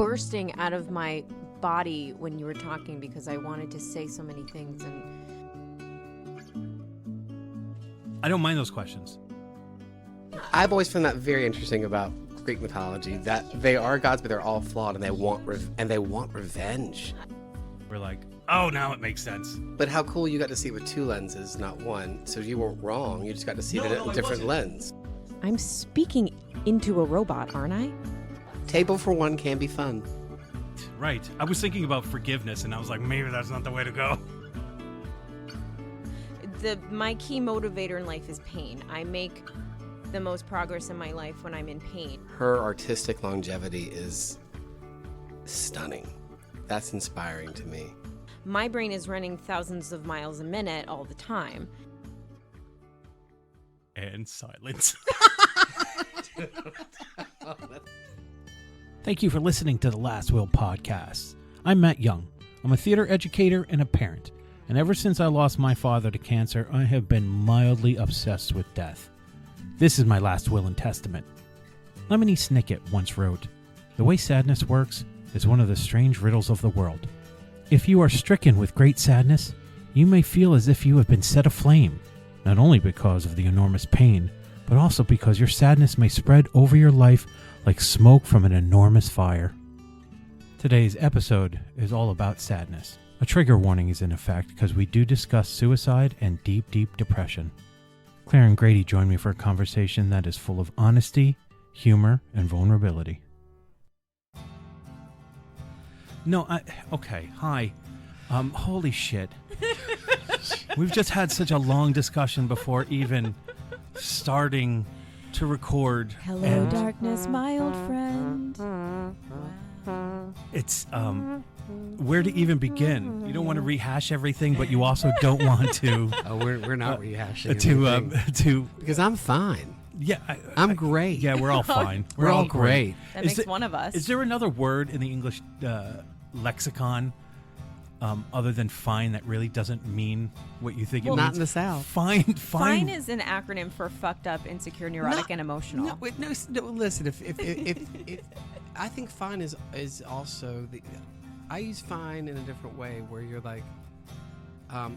bursting out of my body when you were talking because I wanted to say so many things. And I don't mind those questions. I've always found that very interesting about Greek mythology, that they are gods, but they're all flawed, and they want revenge. We're like, oh, now it makes sense. But how cool you got to see it with two lenses, not one. So you weren't wrong. You just got to see it in a different lens. I'm speaking into a robot, aren't I? Table for one can be fun. Right. I was thinking about forgiveness, and I was like, maybe that's not the way to go. My key motivator in life is pain. I make the most progress in my life when I'm in pain. Her artistic longevity is stunning. That's inspiring to me. My brain is running thousands of miles a minute all the time. And silence. Thank you for listening to the Last Will podcast. I'm Matt Young. I'm a theater educator and a parent. And ever since I lost my father to cancer, I have been mildly obsessed with death. This is my last will and testament. Lemony Snicket once wrote, "The way sadness works is one of the strange riddles of the world. If you are stricken with great sadness, you may feel as if you have been set aflame, not only because of the enormous pain, but also because your sadness may spread over your life like smoke from an enormous fire." Today's episode is all about sadness. A trigger warning is in effect because we do discuss suicide and deep, deep depression. Claire and Grady join me for a conversation that is full of honesty, humor, and vulnerability. Okay, hi. Holy shit. We've just had such a long discussion before even starting to record. Hello, darkness, my old friend. It's, where to even begin? You don't want to rehash everything, but you also don't want to. Oh, we're not rehashing because I'm fine. Yeah, I'm great. Yeah, we're all fine. We're all great. That makes one of us. Is there another word in the English lexicon other than fine that really doesn't mean what you think it means? Not in the South. Fine. Fine is an acronym for fucked up, insecure, neurotic, and emotional. No, listen. If I think fine is also the. I use fine in a different way, where you're like,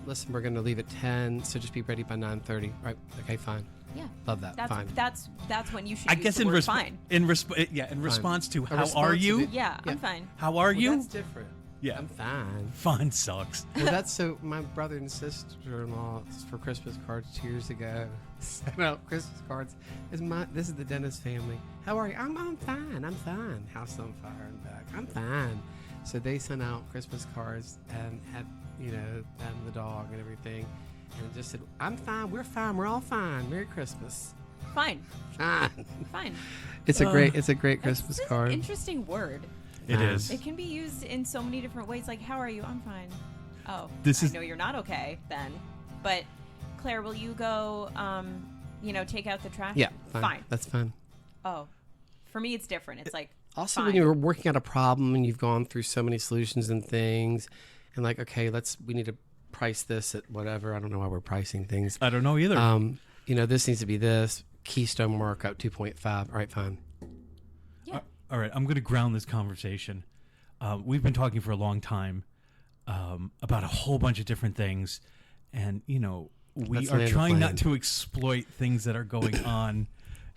listen, we're going to leave at 10, so just be ready by 9:30. Right? Okay, fine. Yeah. Love that. Fine. That's when you should. I use guess the word fine. in response to how response are to you? Yeah, I'm fine. How are you? That's different. Yeah. I'm fine. Fine sucks. Well, that's so. My brother and sister-in-law for Christmas cards 2 years ago sent out Christmas cards. This is the Dennis family. How are you? I'm fine. I'm fine. House on fire and back. I'm fine. So they sent out Christmas cards and had, them, the dog and everything, and it just said, "I'm fine. We're fine. We're all fine. Merry Christmas." Fine. Fine. Fine. It's a great Christmas card. An interesting word. It is. It can be used in so many different ways. Like, how are you? I'm fine. Oh, I know you're not okay then. But Claire, will you go? Take out the trash. Yeah. Fine. That's fine. Oh, for me it's different. It's like. Also, fine. when you're working out a problem and you've gone through so many solutions and things, and like, okay, we need to price this at whatever. I don't know why we're pricing things. I don't know either. This needs to be this. Keystone markup 2.5. All right, fine. Yeah. All right, I'm going to ground this conversation. We've been talking for a long time about a whole bunch of different things, and we are trying not to exploit things that are going on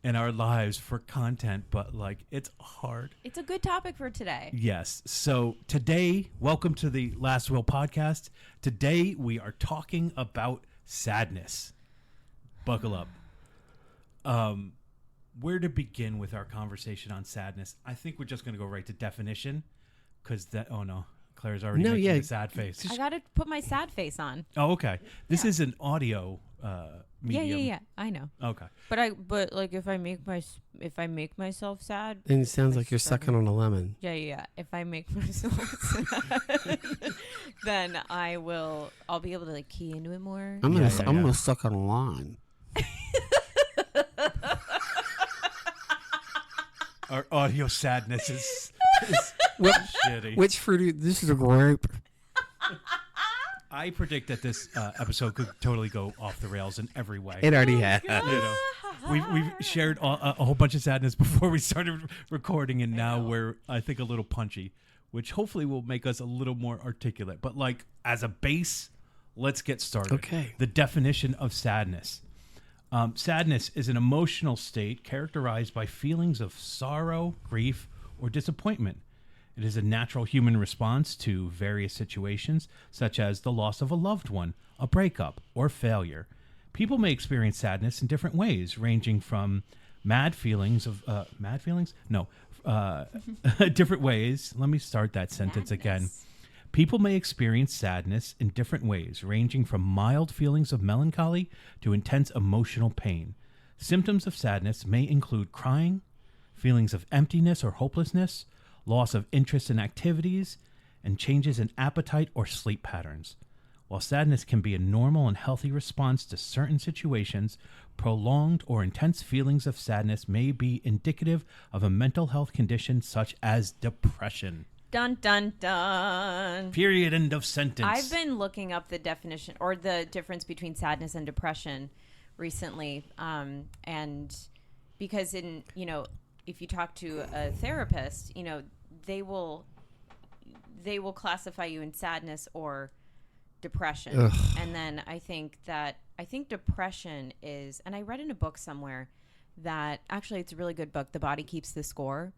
in our lives for content, but it's hard. It's a good topic for today. Yes. So today, welcome to the Last Will podcast. Today we are talking about sadness. Buckle up. Where to begin with our conversation on sadness? I think we're just going to go right to definition, because Claire's already making a sad face. I got to put my sad face on. Oh, okay. This is an audio medium. Yeah. I know. Okay. But if I make myself sad, And it sounds like you're sucking on a lemon. Yeah. If I make myself sad, then I'll be able to key into it more. I'm gonna suck on a line. Our audio sadness is shitty. Which fruit? This is a grape. I predict that this episode could totally go off the rails in every way. It already has. we've shared a whole bunch of sadness before we started recording, and now we're, I think, a little punchy, which hopefully will make us a little more articulate. But like as a base, let's get started. Okay. The definition of sadness. Sadness is an emotional state characterized by feelings of sorrow, grief, or disappointment. It is a natural human response to various situations, such as the loss of a loved one, a breakup, or failure. People may experience sadness in different ways, ranging from different ways. Let me start that sentence again. People may experience sadness in different ways, ranging from mild feelings of melancholy to intense emotional pain. Symptoms of sadness may include crying, feelings of emptiness or hopelessness, loss of interest in activities, and changes in appetite or sleep patterns. While sadness can be a normal and healthy response to certain situations, prolonged or intense feelings of sadness may be indicative of a mental health condition such as depression. Dun, dun, dun. Period. End of sentence. I've been looking up the definition or the difference between sadness and depression recently. And because if you talk to a therapist, they will classify you in sadness or depression. Ugh. And then I think depression is, and I read in a book somewhere that actually it's a really good book, The Body Keeps the Score.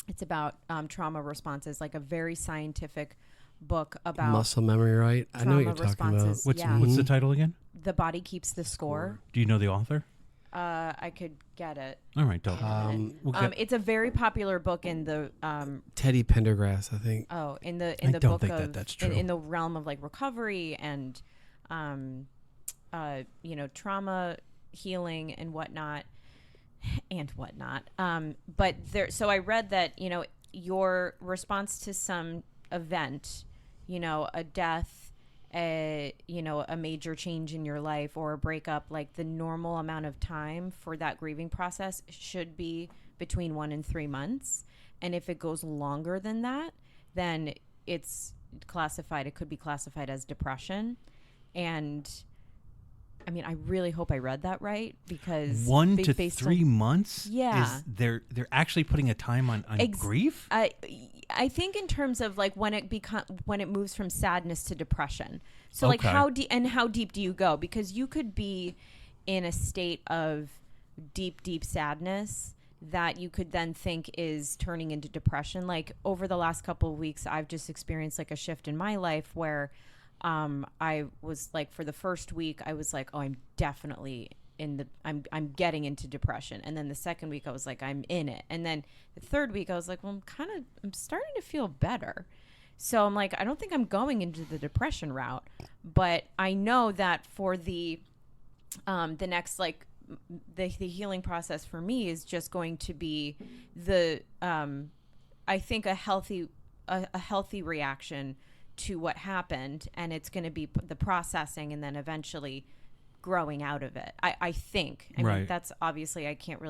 It's about trauma responses, like a very scientific book about muscle memory, right? I know what you're talking about. responses. What's the title again? The Body Keeps the Score. Do you know the author? I could get it. All right, don't. It's a very popular book in the Teddy Pendergrass, I think. in the I book don't think of that's true. in the realm of like recovery and trauma healing and whatnot. But so I read that, your response to some event, a death, a major change in your life or a breakup, like the normal amount of time for that grieving process should be between 1 and 3 months. And if it goes longer than that, then it could be classified as depression. And I mean, I really hope I read that right, because 1 to 3 months. Yeah, they're actually putting a time on grief. I think in terms of like when it moves from sadness to depression. So like Okay. how deep do you go? Because you could be in a state of deep sadness that you could then think is turning into depression. Like over the last couple of weeks, I've just experienced like a shift in my life where I was like, for the first week, I was like, oh, I'm definitely I'm getting into depression. And then the second week I was like, I'm in it. And then the third week I was like, well, I'm starting to feel better. So I'm like, I don't think I'm going into the depression route, but I know that for the next, like the healing process for me is just going to be I think a healthy reaction to what happened, and it's going to be the processing and then eventually growing out of it. I think. I mean, that's obviously I can't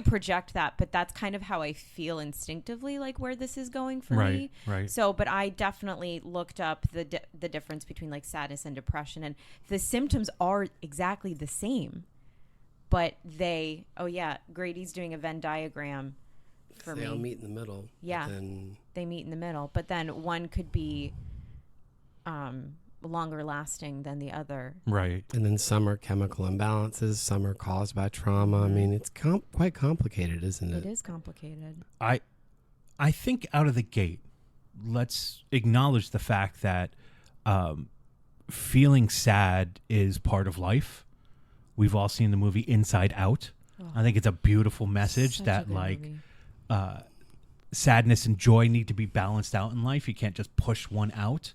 project that, but that's kind of how I feel instinctively, like where this is going for me. Right. So, but I definitely looked up the difference between like sadness and depression, and the symptoms are exactly the same, but Grady's doing a Venn diagram for me. They all meet in the middle. Yeah. They meet in the middle, but then one could be longer lasting than the other. Right. And then some are chemical imbalances, some are caused by trauma. I mean, it's quite complicated, isn't it? It is complicated. I think out of the gate, let's acknowledge the fact that feeling sad is part of life. We've all seen the movie Inside Out. Oh, I think it's a beautiful message such a that good like movie. sadness and joy need to be balanced out in life. You can't just push one out.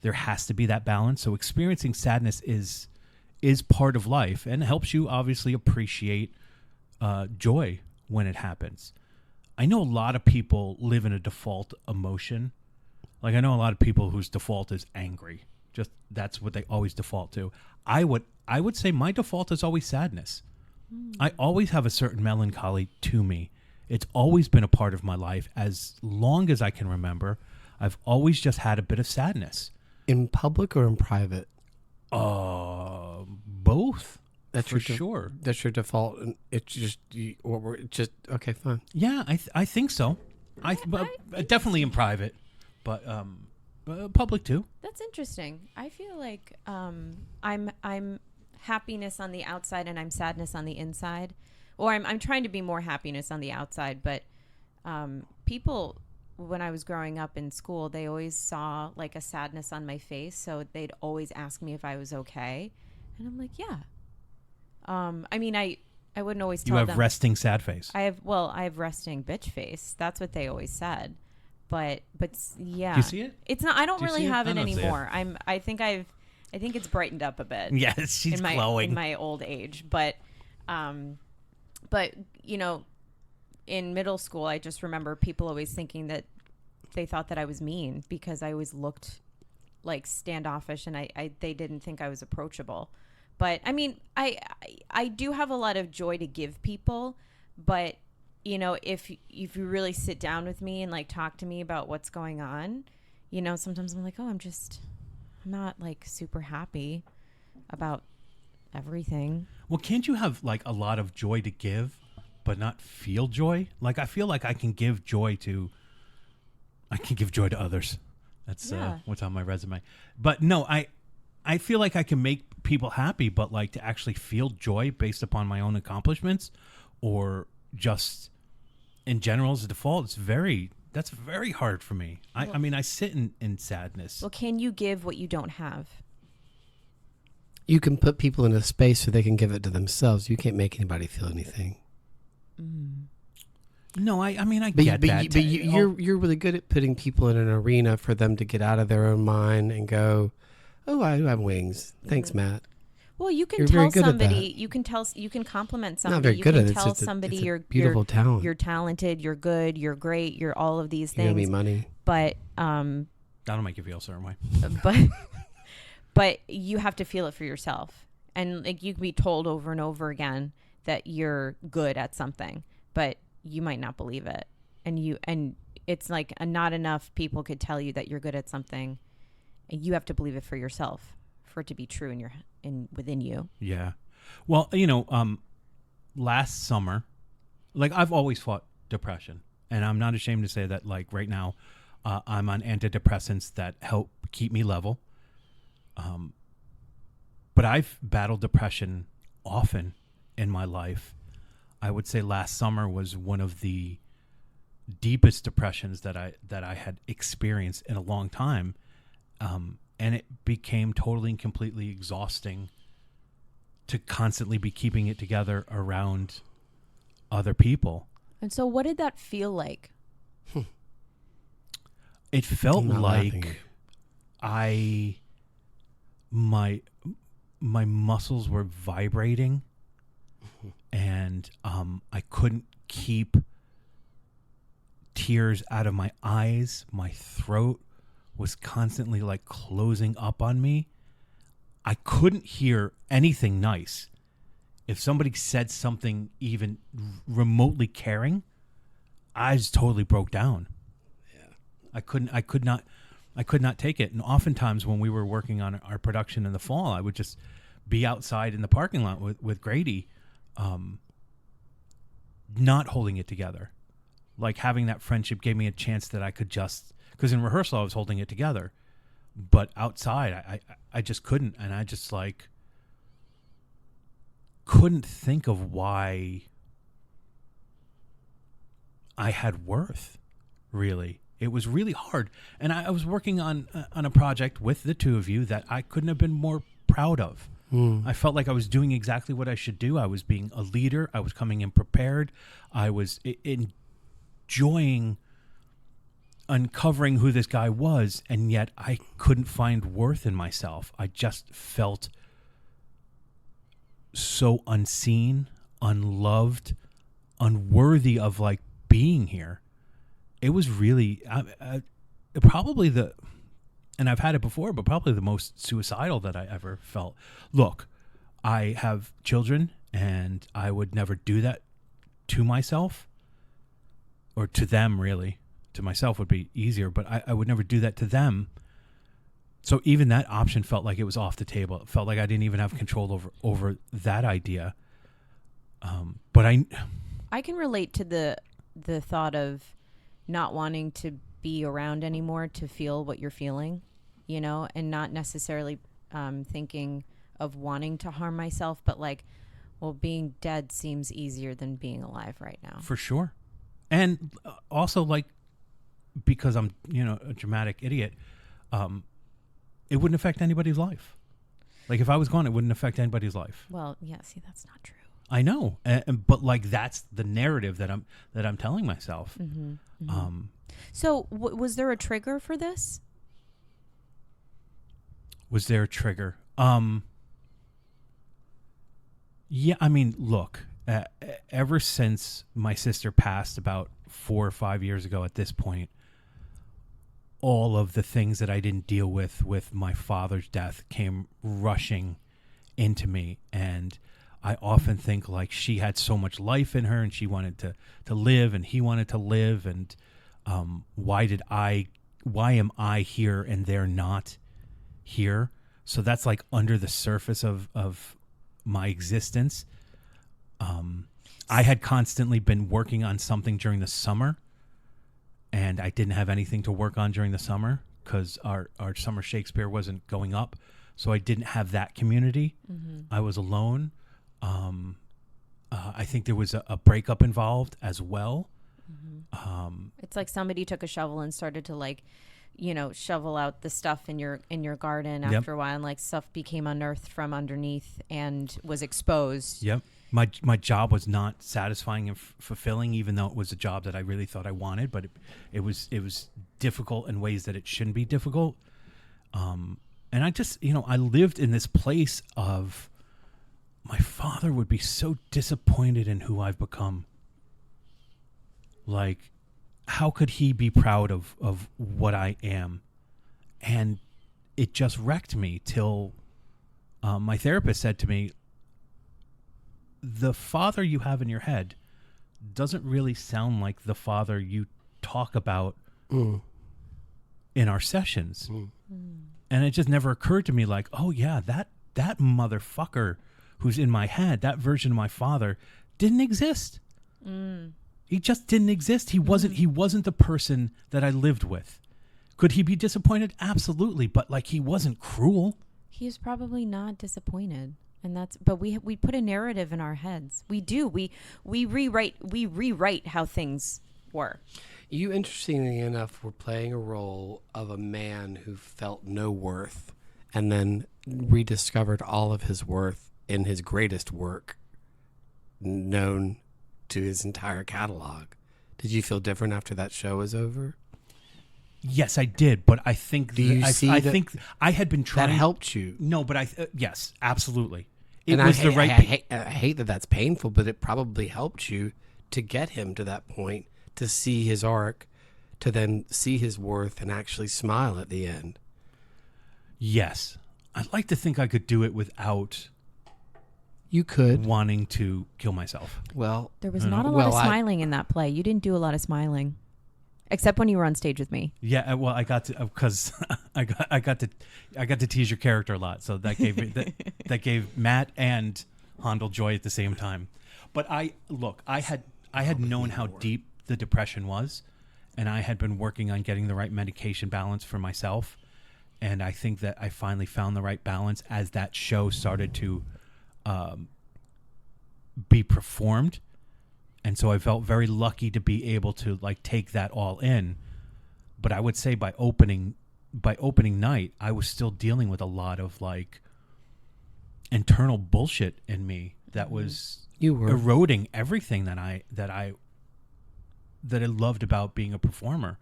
There has to be that balance. So experiencing sadness is part of life and helps you obviously appreciate joy when it happens. I know a lot of people live in a default emotion. Like I know a lot of people whose default is angry. Just that's what they always default to. I would say my default is always sadness. I always have a certain melancholy to me. It's always been a part of my life. As long as I can remember, I've always just had a bit of sadness. In public or in private? Both. That's for your sure. That's your default, and it's just okay, fine. Yeah, I think so. But definitely in private, but public too. That's interesting. I feel like I'm happiness on the outside and I'm sadness on the inside, or I'm trying to be more happiness on the outside. But people, when I was growing up in school, they always saw like a sadness on my face, so they'd always ask me if I was okay, and I'm like, yeah. I mean, I wouldn't always tell You have them. resting sad face. I have resting bitch face. That's what they always said. But yeah. Do you see it? It's not. I don't Do you really see it? have I it don't see it. anymore. I think it's brightened up a bit. Yes, she's glowing. In my old age, but you know, in middle school, I just remember people always thinking that they thought that I was mean because I always looked like standoffish, and they didn't think I was approachable. But I mean, I do have a lot of joy to give people, but you know, if you really sit down with me and like talk to me about what's going on, you know, sometimes I'm like, oh, I'm not like super happy about everything. Well, can't you have like a lot of joy to give, but not feel joy? Like I feel like I can give joy to others. That's what's on my resume. But no, I feel like I can make people happy, but like to actually feel joy based upon my own accomplishments or just in general as a default, that's very hard for me. I mean, I sit in sadness. Well, can you give what you don't have? You can put people in a space so they can give it to themselves. You can't make anybody feel anything. No, I mean, I get that. But you're really good at putting people in an arena for them to get out of their own mind and go, oh, I have wings. Thanks, Matt. Well, you can You're very tell good at somebody, that. you can compliment Not somebody. very You good can at it. tell It's somebody it's a you're beautiful talent. You're talented, you're good, you're great, you're all of these You owe me things. money. But That'll make you feel a certain way. but you have to feel it for yourself. And like you can be told over and over again that you're good at something, but you might not believe it. And it's like not enough people could tell you that you're good at something, and you have to believe it for yourself for it to be true within you. Yeah. Well, you know, last summer, like I've always fought depression, and I'm not ashamed to say that like right now, I'm on antidepressants that help keep me level. But I've battled depression often in my life. I would say last summer was one of the deepest depressions that I had experienced in a long time. And it became totally and completely exhausting to constantly be keeping it together around other people. And so what did that feel like? It felt I'm not like laughing. my muscles were vibrating and I couldn't keep tears out of my eyes. My throat was constantly like closing up on me. I couldn't hear anything nice. If somebody said something even remotely caring, I just totally broke down. Yeah. I could not take it. And oftentimes when we were working on our production in the fall, I would just be outside in the parking lot with Grady, not holding it together. Like having that friendship gave me a chance that I could just, because in rehearsal I was holding it together, but outside I just couldn't. And I just like couldn't think of why I had worth, really. It was really hard. And I was working on a project with the two of you that I couldn't have been more proud of. I felt like I was doing exactly what I should do. I was being a leader. I was coming in prepared. I was enjoying uncovering who this guy was, and yet I couldn't find worth in myself. I just felt so unseen, unloved, unworthy of like being here. It was really probably and I've had it before, but probably the most suicidal that I ever felt. Look, I have children and I would never do that to myself or to them, really. To myself would be easier, but I would never do that to them. So even that option felt like it was off the table. It felt like I didn't even have control over that idea. But I can relate to the thought of not wanting to be around anymore to feel what you're feeling, you know, and not necessarily thinking of wanting to harm myself, but like, well, being dead seems easier than being alive right now. for sure. And also, like, because I'm, a dramatic idiot, it wouldn't affect anybody's life. Like, if I was gone, it wouldn't affect anybody's life. Well, yeah, see, that's not true. I know, but like that's the narrative that I'm telling myself. Mm-hmm, mm-hmm. So, was there a trigger for this? Was there a trigger? Yeah, I mean, look, ever since my sister passed about 4 or 5 years ago at this point, all of the things that I didn't deal with my father's death came rushing into me. And I often think like she had so much life in her and she wanted to live and he wanted to live. And why am I here and they're not here? So that's like under the surface of my existence. I had constantly been working on something during the summer, and I didn't have anything to work on during the summer because our summer Shakespeare wasn't going up. So I didn't have that community. Mm-hmm. I was alone. I think there was a breakup involved as well. Mm-hmm. It's like somebody took a shovel and started to like, shovel out the stuff in your garden after a while, and like stuff became unearthed from underneath and was exposed. Yep. My job was not satisfying and fulfilling, even though it was a job that I really thought I wanted, but it was difficult in ways that it shouldn't be difficult. And I just, I lived in this place of my father would be so disappointed in who I've become. Like, how could he be proud of what I am? And it just wrecked me till my therapist said to me, the father you have in your head doesn't really sound like the father you talk about in our sessions. And it just never occurred to me like, oh yeah, that motherfucker who's in my head, that version of my father didn't exist. He just didn't exist. He wasn't the person that I lived with. Could he be disappointed? Absolutely. But like, he wasn't cruel. He was probably not disappointed. And but we put a narrative in our heads. We do. We rewrite how things were. You, interestingly enough, were playing a role of a man who felt no worth and then rediscovered all of his worth in his greatest work known to his entire catalog. Did you feel different after that show was over? Yes, I did, but I think I think I had been trying. That helped you. No, but yes, absolutely. I hate that that's painful, but it probably helped you to get him to that point, to see his arc, to then see his worth and actually smile at the end. Yes. I'd like to think I could do it without you could wanting to kill myself. Well, there was not a lot of smiling in that play. You didn't do a lot of smiling. Except when you were on stage with me. Yeah, well, I got to because I got to tease your character a lot, so that gave that gave Matt and Handel joy at the same time. But I had known how deep the depression was, and I had been working on getting the right medication balance for myself, and I think that I finally found the right balance as that show started to be performed. And so I felt very lucky to be able to like take that all in. But I would say by opening night, I was still dealing with a lot of like internal bullshit in me that was eroding everything that I loved about being a performer.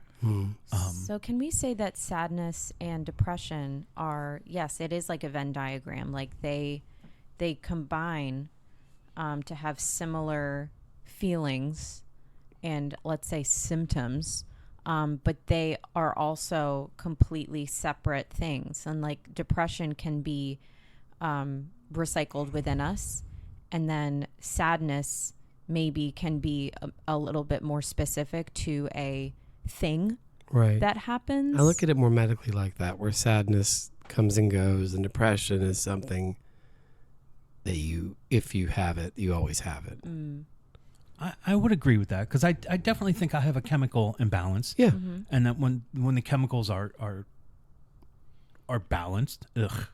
So can we say that sadness and depression are, yes, it is like a Venn diagram. Like they combine to have similar feelings and let's say symptoms, but they are also completely separate things. And like depression can be recycled within us, and then sadness maybe can be a little bit more specific to a thing. Right. that happens. I look at it more medically like that, where sadness comes and goes, and depression is something that if you have it, you always have it. I would agree with that, because I definitely think I have a chemical imbalance. Yeah. And that when the chemicals are balanced, ugh.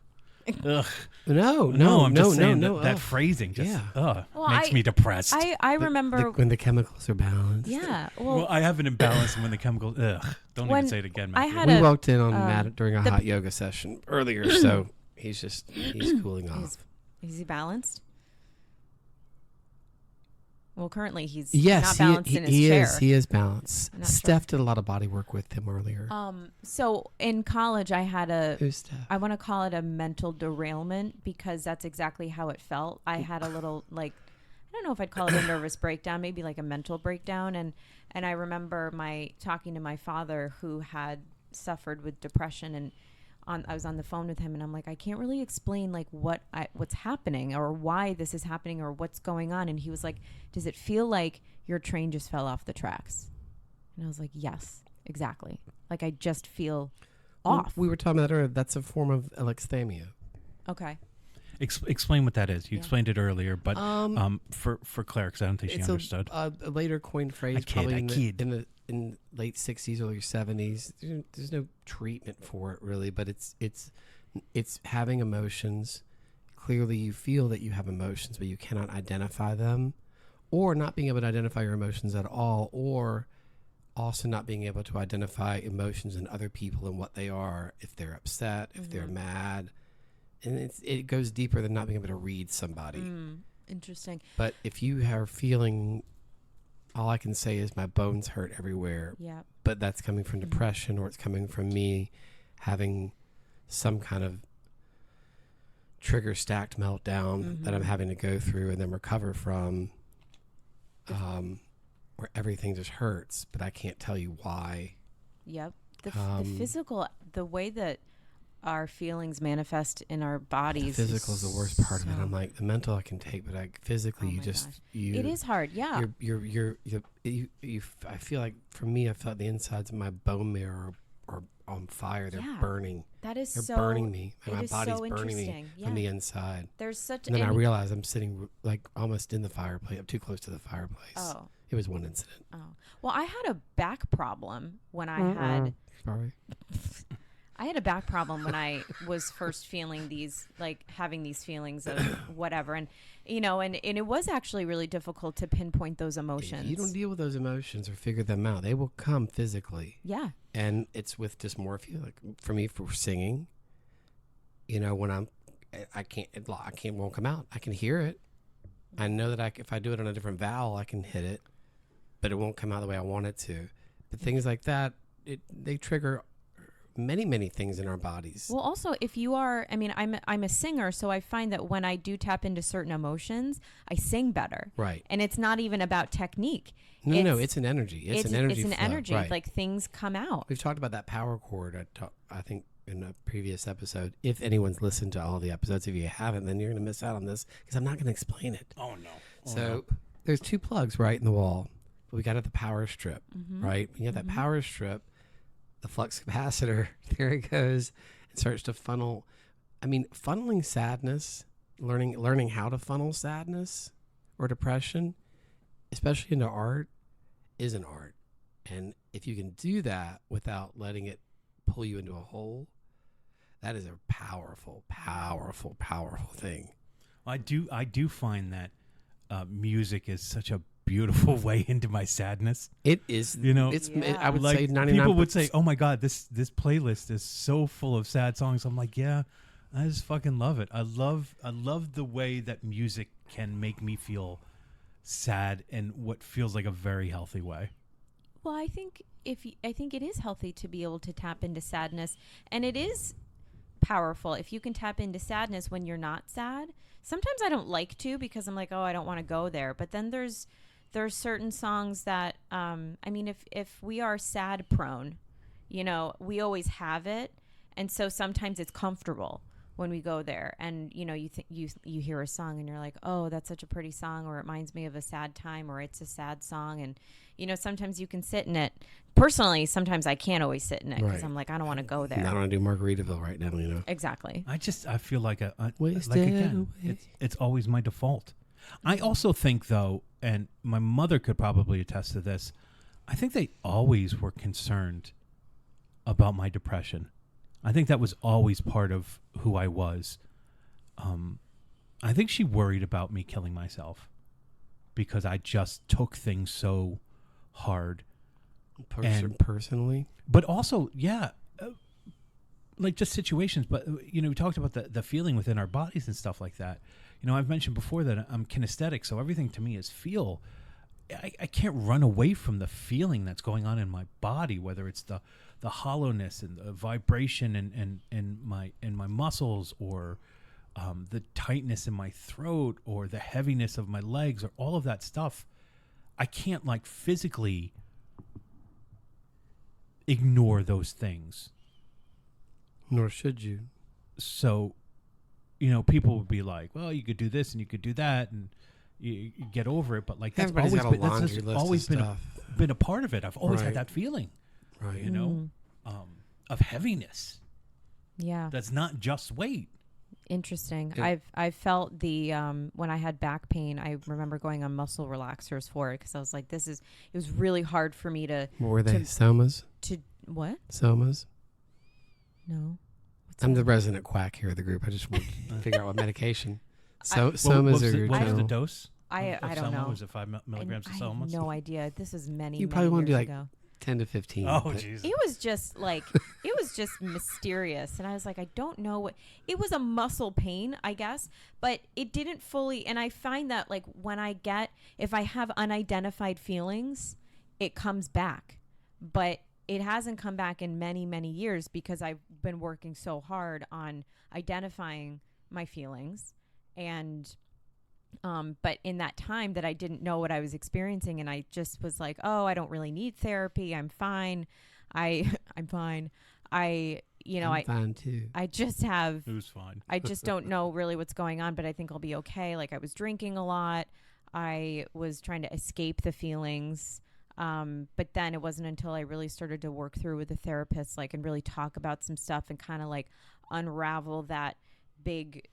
No, I'm just saying no. that phrasing just Well, makes me depressed. I remember. when the chemicals are balanced. Yeah. Well, I have an imbalance when the chemicals. Don't When even say it again. I Matthew. had We a- walked in on Matt during a the- hot yoga session earlier, so he's cooling off. Is he balanced? Well, currently he's Yes, not balanced in his he chair. is. He is balanced. I'm not sure. Steph did a lot of body work with him earlier. So in college, I had Who's Steph? I want to call it a mental derailment, because that's exactly how it felt. I had a little, I don't know if I'd call it a nervous breakdown, maybe like a mental breakdown. And I remember talking to my father, who had suffered with depression, and I was on the phone with him, and I'm like, I can't really explain what's happening, or why this is happening, or what's going on. And he was like, does it feel like your train just fell off the tracks? And I was like, yes, exactly. Like, I just feel off. We were talking about earlier. That's a form of alexithymia. Okay. Explain what that is. You Yeah. explained it earlier, but for Claire, because I don't think she It's understood. a later coined phrase, I kid, probably I kid. in late 60s, early 70s. There's no treatment for it really, but it's having emotions. Clearly, you feel that you have emotions, but you cannot identify them, or not being able to identify your emotions at all, or also not being able to identify emotions in other people and what they are, if they're upset, if they're mad. And it goes deeper than not being able to read somebody. Interesting. But if you are feeling, all I can say is my bones hurt everywhere, Yeah. but that's coming from depression, or it's coming from me having some kind of trigger stacked meltdown that I'm having to go through and then recover from, where everything just hurts, but I can't tell you why. Yep. The physical, the way that our feelings manifest in our bodies. The physical is the worst part of it. I'm like, the mental I can take, but physically, Oh you my just gosh. you. It is hard. Yeah. I feel like, for me, I feel like the insides of my bone marrow are on fire. They're Yeah. burning. That is They're so burning me. it My is body's so burning me interesting. from the inside. There's such. And then I realize I'm sitting like almost in the fireplace. I'm too close to the fireplace. Oh. It was one incident. Oh. Well, I had a back problem when I had. Sorry. I had a back problem when I was first feeling these, having these feelings of whatever. And, and it was actually really difficult to pinpoint those emotions. If you don't deal with those emotions or figure them out, they will come physically. Yeah. And it's with dysmorphia. Like for me, for singing, when won't come out. I can hear it. I know that if I do it on a different vowel, I can hit it, but it won't come out the way I want it to. But things like that, they trigger many things in our bodies. Well, also, if you are, I'm a singer, so I find that when I do tap into certain emotions, I sing better. Right. And it's not even about technique. No, it's an energy. It's an energy. It's an flow. energy. Right. Like, things come out. We've talked about that power chord. I think in a previous episode. If anyone's listened to all the episodes, if you haven't, then you're going to miss out on this because I'm not going to explain it. Oh no. So there's two plugs right in the wall. But we got the power strip, right? When you have that power strip, the flux capacitor, there it goes, and starts to funnel. Funneling sadness, learning how to funnel sadness or depression, especially into art, is an art. And if you can do that without letting it pull you into a hole, that is a powerful thing. I do find that music is such a beautiful way into my sadness. It is, it's. Yeah. I would Like, say 99%. people would say, "Oh my God, this playlist is so full of sad songs." I'm like, yeah, I just fucking love it. I love the way that music can make me feel sad in what feels like a very healthy way. Well, I think it is healthy to be able to tap into sadness, and it is powerful if you can tap into sadness when you're not sad. Sometimes I don't like to because I'm like, oh, I don't want to go there. But then there's certain songs that if we are sad prone, we always have it, and so sometimes it's comfortable. when we go there, and you hear a song and you're like, oh, that's such a pretty song, or it reminds me of a sad time, or it's a sad song, and sometimes you can sit in it. Personally, sometimes I can't always sit in it because Right. I'm like, I don't want to go there. I don't want to do Margaritaville right now. Exactly. I feel like Wasted like again, away. it's always my default. I also think though, and my mother could probably attest to this, I think they always were concerned about my depression. I think that was always part of who I was. I think she worried about me killing myself because I just took things so hard. Personally, But also, like just situations. But, we talked about the feeling within our bodies and stuff like that. I've mentioned before that I'm kinesthetic, so everything to me is feel. I can't run away from the feeling that's going on in my body, whether it's the hollowness and the vibration and my muscles, or the tightness in my throat, or the heaviness of my legs, or all of that stuff. I can't like physically ignore those things. nor should you. So, people would be like, well, you could do this and you could do that and you get over it. But like, that's Everybody's always got a been, laundry list of always stuff. been a part of it. I've always Right. had that feeling, Right. of heaviness. Yeah. That's not just weight. Interesting. Yeah. I've felt the when I had back pain, I remember going on muscle relaxers for it because I was like, it was really hard for me to What were they? Somas? what? Somas? No. What's I'm that? the resident quack here of the group. I just want to figure out what medication. So What somas was are the, your what was the general. dose? I of don't Soma? know. Was it 5 milligrams of I Soma? have no idea. This is many. You many probably wanna do, years like, ago. 10 to 15. Oh, but jeez. It was just like it was just mysterious, and I was like, I don't know what it was. A muscle pain, I guess, but it didn't fully. And I find that like if I have unidentified feelings, it comes back, but it hasn't come back in many years because I've been working so hard on identifying my feelings, and but in that time that I didn't know what I was experiencing, and I just was like, oh, I don't really need therapy. I'm fine. I'm fine. I'm fine too. I just have, It was fine. I just don't know really what's going on, but I think I'll be okay. Like I was drinking a lot. I was trying to escape the feelings. But then it wasn't until I really started to work through with a therapist, like, and really talk about some stuff and kind of like unravel that big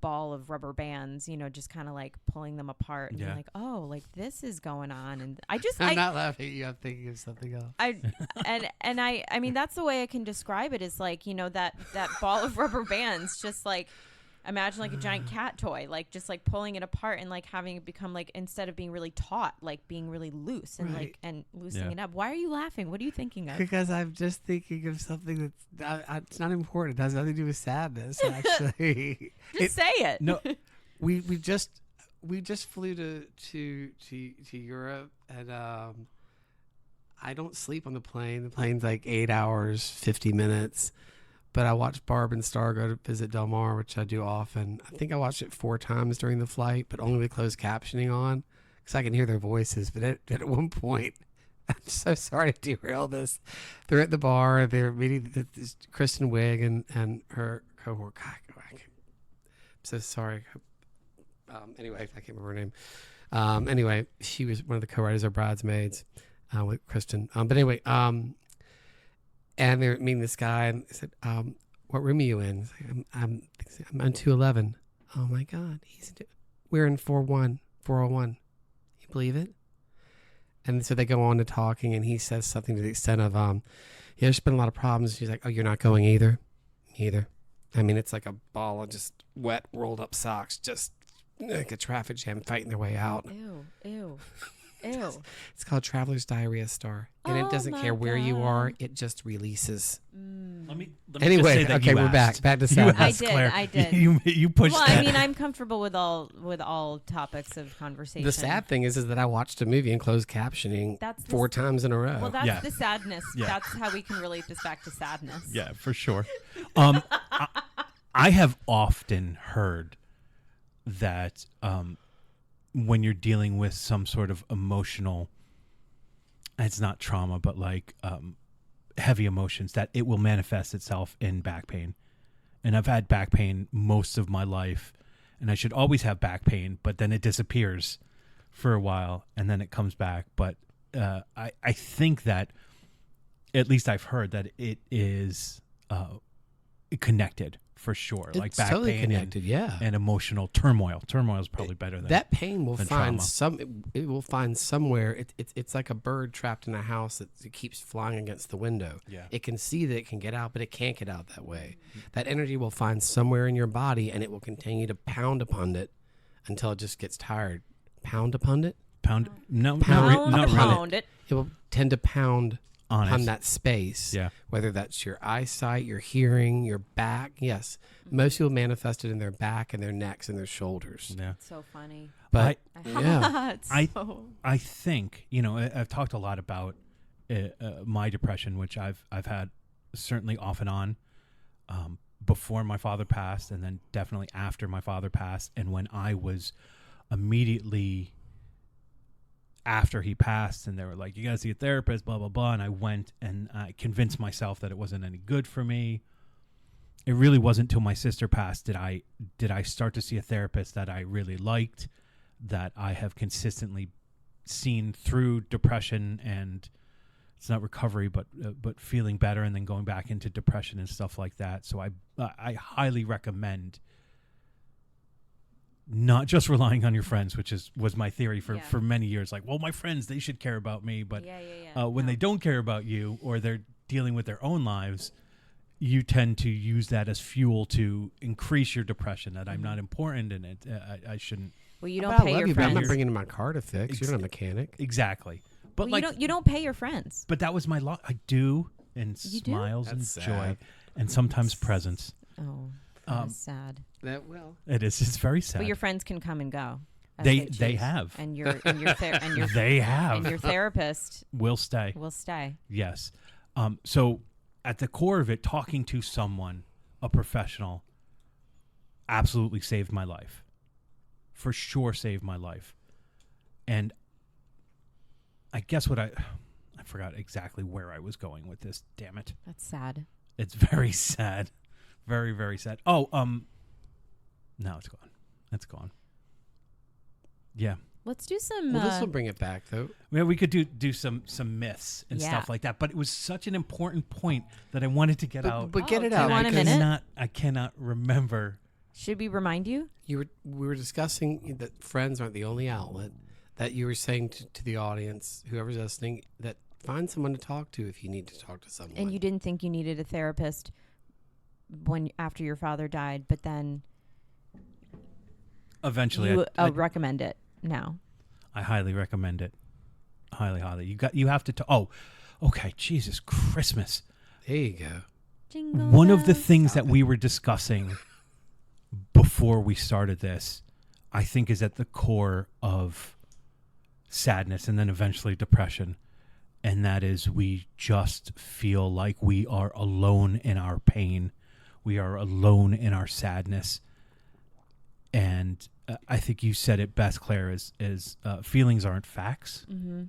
ball of rubber bands, just kind of like pulling them apart and being like, oh, like this is going on. And I'm not laughing at you. I'm thinking of something else. I mean, that's the way I can describe it is like, that ball of rubber bands, just like, imagine like a giant cat toy, like just like pulling it apart and like having it become like, instead of being really taut, like being really loose and Right. like, and loosening it up. Why are you laughing? What are you thinking of? Because I'm just thinking of something that's it's not important. It has nothing to do with sadness, actually. Just say it. No, we just flew to Europe, and I don't sleep on the plane. The plane's like 8 hours, 50 minutes. But I watched Barb and Star go to visit Del Mar, which I do often. I think I watched it 4 times during the flight, but only with closed captioning on, because I can hear their voices. But at one point, I'm so sorry to derail this. They're at the bar. They're meeting this Kristen Wiig and her cohort. God, I'm so sorry. Anyway, I can't remember her name. Anyway, she was one of the co-writers of Bridesmaids with Kristen. But anyway, and they're meeting this guy, and they said, what room are you in? He's like, I'm on 211. Oh my God. We're in 401. You believe it? And so they go on to talking, and he says something to the extent of, there's been a lot of problems. She's like, oh, you're not going either? Me either. I mean, it's like a ball of just wet, rolled up socks, just like a traffic jam fighting their way out. Ew. It's called Traveler's Diarrhea, Star. And Oh it doesn't my care where you are. God. It just releases. let me Anyway, just say that okay, you we're asked. back to You sadness. asked, I did, Claire. I did. You pushed Well, that. I mean, I'm comfortable with all topics of conversation. The sad thing is that I watched a movie in closed captioning That's the 4 times in a row. Well, that's Yeah. the sadness. Yeah. That's how we can relate this back to sadness. Yeah, for sure. I have often heard that when you're dealing with some sort of emotional, it's not trauma, but like heavy emotions, that it will manifest itself in back pain. and I've had back pain most of my life, and I should always have back pain, but then it disappears for a while and then it comes back. But I think that, at least I've heard that it is connected for sure. It's like back totally pain connected, yeah. and emotional turmoil. Turmoil is probably better than That pain will than find trauma. it will find somewhere. It's like a bird trapped in a house that it keeps flying against the window. Yeah. It can see that it can get out, but it can't get out that way. That energy will find somewhere in your body, and it will continue to pound upon it until it just gets tired. Pound upon it. pound. No, Pound not really. pound it. It will tend to pound On upon it. that space. Yeah. Whether that's your eyesight, your hearing, your back. Yes. Most people manifest it in their back and their necks and their shoulders. Yeah. So funny. But I It's I- I think, I've talked a lot about my depression, which I've had certainly off and on before my father passed, and then definitely after my father passed, and when I was immediately after he passed, and they were like, you gotta see a therapist, blah blah blah, and I went and I convinced myself that it wasn't any good for me. It really wasn't till my sister passed did I start to see a therapist that I really liked, that I have consistently seen through depression, and it's not recovery, but feeling better, and then going back into depression and stuff like that. So I highly recommend not just relying on your friends, which was my theory for many years. Like, well, my friends, they should care about me, but when they don't care about you, or they're dealing with their own lives, you tend to use that as fuel to increase your depression. That I'm not important, and I shouldn't. Well, you don't I pay love your you, but I'm friends. not bringing in my car to fix. You're not a mechanic. Exactly. But Well, you don't pay your friends. But that was my lot. I do, and You do? smiles and That's joy, sad. and sometimes presents. Oh, Um, that's sad. That will. It is. It's very sad. But your friends can come and go. as They choose. have. and your and your They have. and your therapist Will stay. will stay. Yes. So at the core of it, talking to someone, a professional, absolutely saved my life. For sure saved my life. And I guess I forgot exactly where I was going with this, damn it. That's sad. It's very sad. Very, very sad. Oh, no, it's gone. It's gone. Yeah. Let's do some. Well, this will bring it back, though. Yeah, we could do some myths and Yeah. stuff like that, but it was such an important point that I wanted to get out. But get Oh, it do you out. want a because minute? I cannot remember. Should we remind you? we were discussing that friends aren't the only outlet. That you were saying to the audience, whoever's listening, that find someone to talk to if you need to talk to someone. And you didn't think you needed a therapist after your father died, but then Eventually, you I recommend it now. I highly recommend it. Highly, highly. You have to. Oh, okay. Jesus, Christmas. There you go. Jingle One of the bells. things that we were discussing before we started this, I think, is at the core of sadness and then eventually depression. And that is, we just feel like we are alone in our pain. We are alone in our sadness. And I think you said it best, Claire, is feelings aren't facts. Mm-hmm.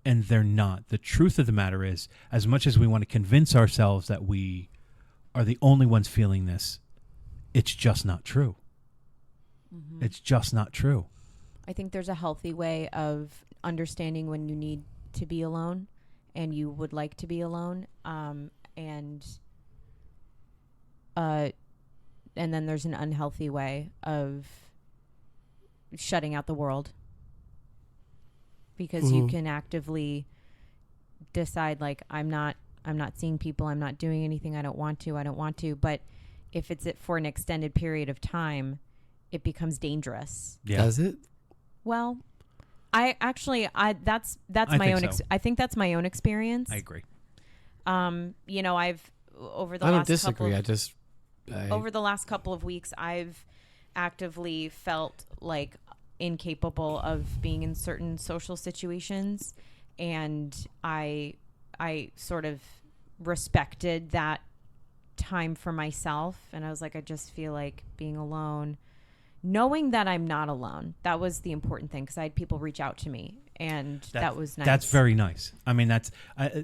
And they're not. The truth of the matter is, as much as we want to convince ourselves that we are the only ones feeling this, it's just not true. Mm-hmm. It's just not true. I think there's a healthy way of understanding when you need to be alone and you would like to be alone. And then there's an unhealthy way of shutting out the world, because you Mhm. can actively decide, like, I'm not seeing people, I'm not doing anything, I don't want to. But if it's for an extended period of time, it becomes dangerous. Yeah. Does it? Well, that's I my think own. so. I think that's my own experience. I agree. I've over the I don't last disagree. over the last couple of weeks, I've actively felt like incapable of being in certain social situations, and I sort of respected that time for myself, and I was like, I just feel like being alone. Knowing that I'm not alone, that was the important thing, because I had people reach out to me, and that was nice. That's very nice. I mean,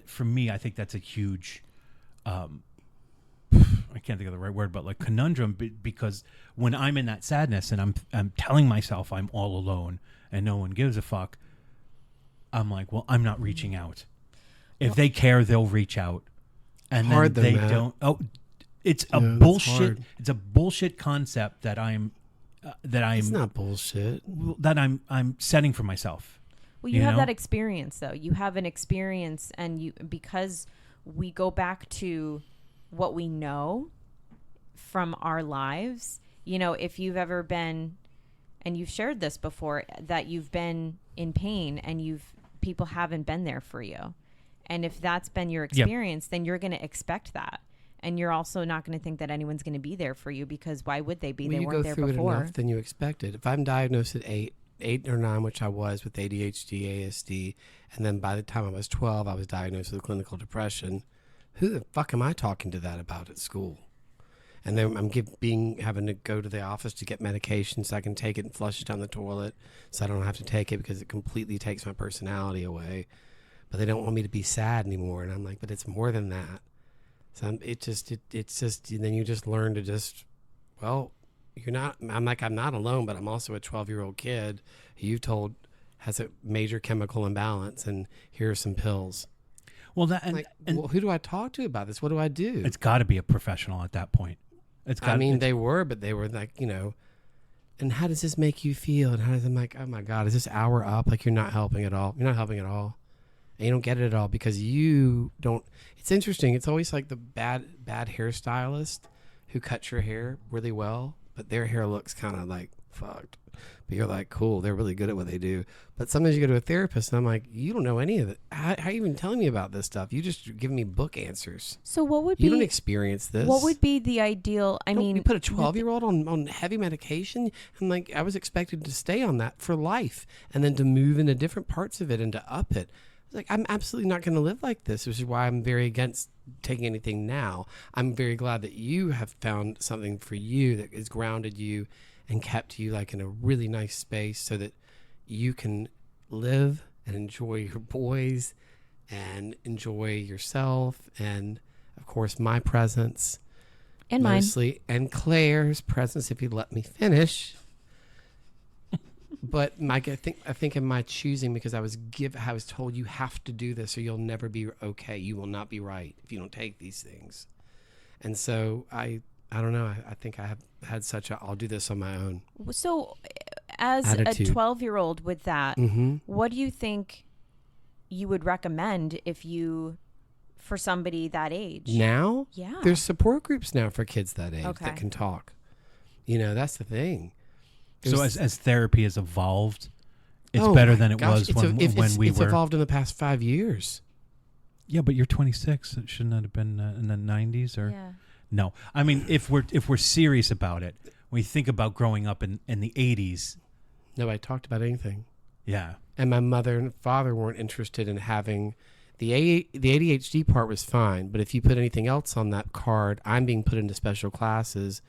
for me, I think that's a huge, I can't think of the right word, but like conundrum, because when I'm in that sadness and I'm telling myself I'm all alone and no one gives a fuck, I'm like, well, I'm not reaching out. If they care, they'll reach out, and hard then though, they Matt. don't. Oh, it's a Yeah, that's bullshit. hard. It's a bullshit concept that I'm It's not bullshit. that I'm setting for myself. Well, you have know? that experience, though. You have an experience, and because we go back to what we know from our lives. You know, if you've ever been, and you've shared this before, that you've been in pain and people haven't been there for you. And if that's been your experience, then you're going to expect that. And you're also not going to think that anyone's going to be there for you, because why would they be? Well, They you weren't go there through before. it enough, then you expect it. If I'm diagnosed at 8 or 9, which I was with ADHD, ASD, and then by the time I was 12, I was diagnosed with clinical depression, who the fuck am I talking to that about at school? And then I'm having to go to the office to get medication so I can take it and flush it down the toilet so I don't have to take it because it completely takes my personality away. But they don't want me to be sad anymore. And I'm like, but it's more than that. So it's just, then you just learn to just, well, I'm not alone, but I'm also a 12-year-old kid who you told has a major chemical imbalance, and here are some pills. Well, Well, who do I talk to about this? What do I do? it's got to be a professional at that point. They were like, and how does this make you feel? And I'm like, oh my God, is this hour up? Like, you're not helping at all. You're not helping at all. And you don't get it at all because you don't. It's interesting. It's always like the bad hairstylist who cuts your hair really well, but their hair looks kind of like fucked. But you're like, cool, they're really good at what they do. But sometimes you go to a therapist and I'm like, you don't know any of it. How are you even telling me about this stuff? You just giving me book answers. So what would You be don't experience this. what would be the ideal? I mean, you put a 12-year-old on heavy medication, and like I was expected to stay on that for life, and then to move into different parts of it and to up it. Like, I'm absolutely not going to live like this, which is why I'm very against taking anything now. I'm very glad that you have found something for you that has grounded you and kept you like in a really nice space so that you can live and enjoy your boys and enjoy yourself, and of course my presence and mostly, and Claire's presence if you'd let me finish. But I think in my choosing, because I was told you have to do this or you'll never be okay. You will not be right if you don't take these things. And so I don't know. I think I have had such I'll do this on my own. So, as attitude. a 12-year-old with that, Mm-hmm. what do you think you would recommend for somebody that age? Now, Yeah. there's support groups now for kids that age Okay. that can talk. That's the thing. So There's- as therapy has evolved, it's Oh better my than it gosh, was it's when we it's were. evolved in the past 5 years. Yeah, but you're 26. It shouldn't have been in the 90s or Yeah. no. I mean, if we're serious about it, when you think about growing up in the 80s, Nobody talked about anything. yeah, And my mother and father weren't interested in having the ADHD part was fine, but if you put anything else on that card, I'm being put into special classes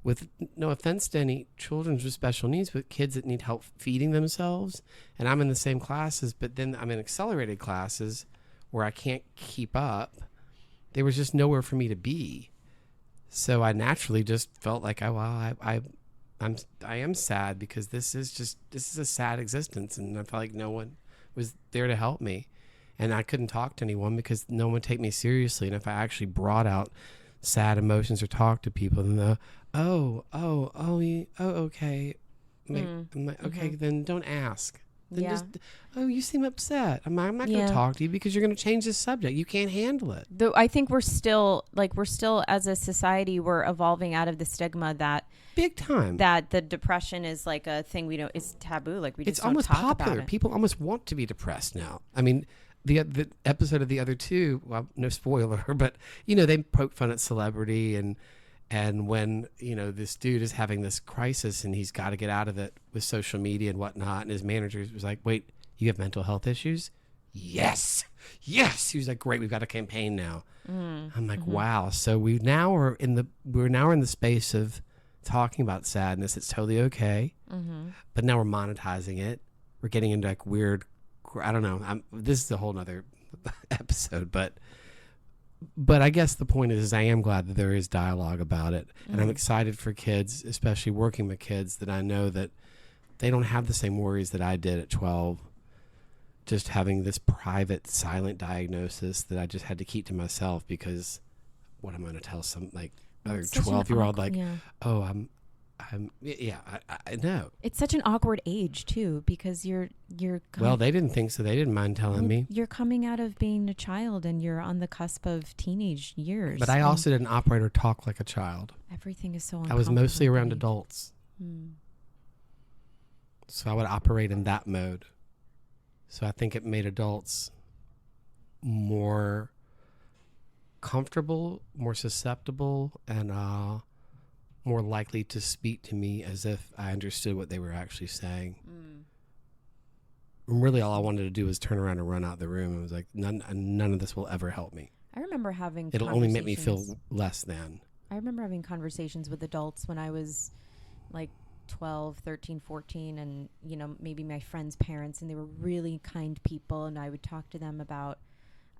with no offense to any children with special needs, but kids that need help feeding themselves. And I'm in the same classes, but then I'm in accelerated classes where I can't keep up. There was just nowhere for me to be. So I naturally just felt like, I am sad because this is a sad existence, and I felt like no one was there to help me, and I couldn't talk to anyone because no one would take me seriously. And if I actually brought out sad emotions or talked to people, then okay, I'm like, okay, then don't ask. Then Yeah. just, you seem upset. I'm not going Yeah. to talk to you because you're going to change the subject. You can't handle it. Though I think we're still as a society, we're evolving out of the stigma that Big time. the depression is like a thing it's taboo. Like we just It's don't almost talk popular. about it. People almost want to be depressed now. I mean, the episode of the other two, well, no spoiler, but they poke fun at celebrity and when this dude is having this crisis and he's got to get out of it with social media and whatnot, and his manager was like, "Wait, you have mental health issues?" Yes. He was like, "Great, we've got a campaign now." I'm like, "Wow!" So we're now in the space of talking about sadness. It's totally okay, but now we're monetizing it. We're getting into like weird. I don't know. This is a whole nother episode, but But I guess the point is I am glad that there is dialogue about it. And I'm Mhm. excited for kids, especially working with kids, that I know that they don't have the same worries that I did at 12. Just having this private, silent diagnosis that I just had to keep to myself because what I'm going to tell some like other It's such an 12-year-old awkward- like, yeah. oh, I know. It's such an awkward age too, because you're Well, they didn't think so. They didn't mind telling me. You're coming out of being a child and you're on the cusp of teenage years. But I and also didn't operate or talk like a child. everything is so I was mostly around uncomfortable. adults. Hmm. So I would operate in that mode. So I think it made adults more comfortable, more susceptible, and more likely to speak to me as if I understood what they were actually saying. And really, all I wanted to do was turn around and run out the room. I was like, none of this will ever help me. I remember having It'll only make me conversations- feel less than. I remember having conversations with adults when I was like 12, 13, 14, and, you know, maybe my friends' parents, and they were really kind people, and I would talk to them about,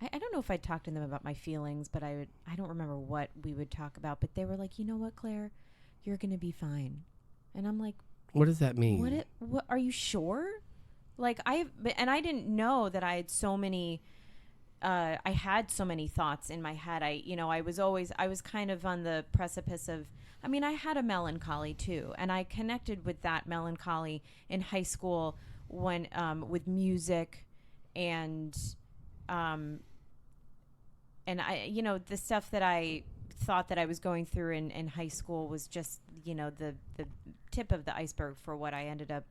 I don't know if I'd talk to them about my feelings, but I don't remember what we would talk about, but they were like, you know what, Claire, you're going to be fine. And I'm like, What does that mean? what are you sure? Like I didn't know that I had so many thoughts in my head. I was kind of on the precipice of, I had a melancholy too. And I connected with that melancholy in high school when, with music and the stuff that I thought that I was going through in high school was just, the tip of the iceberg for what I ended up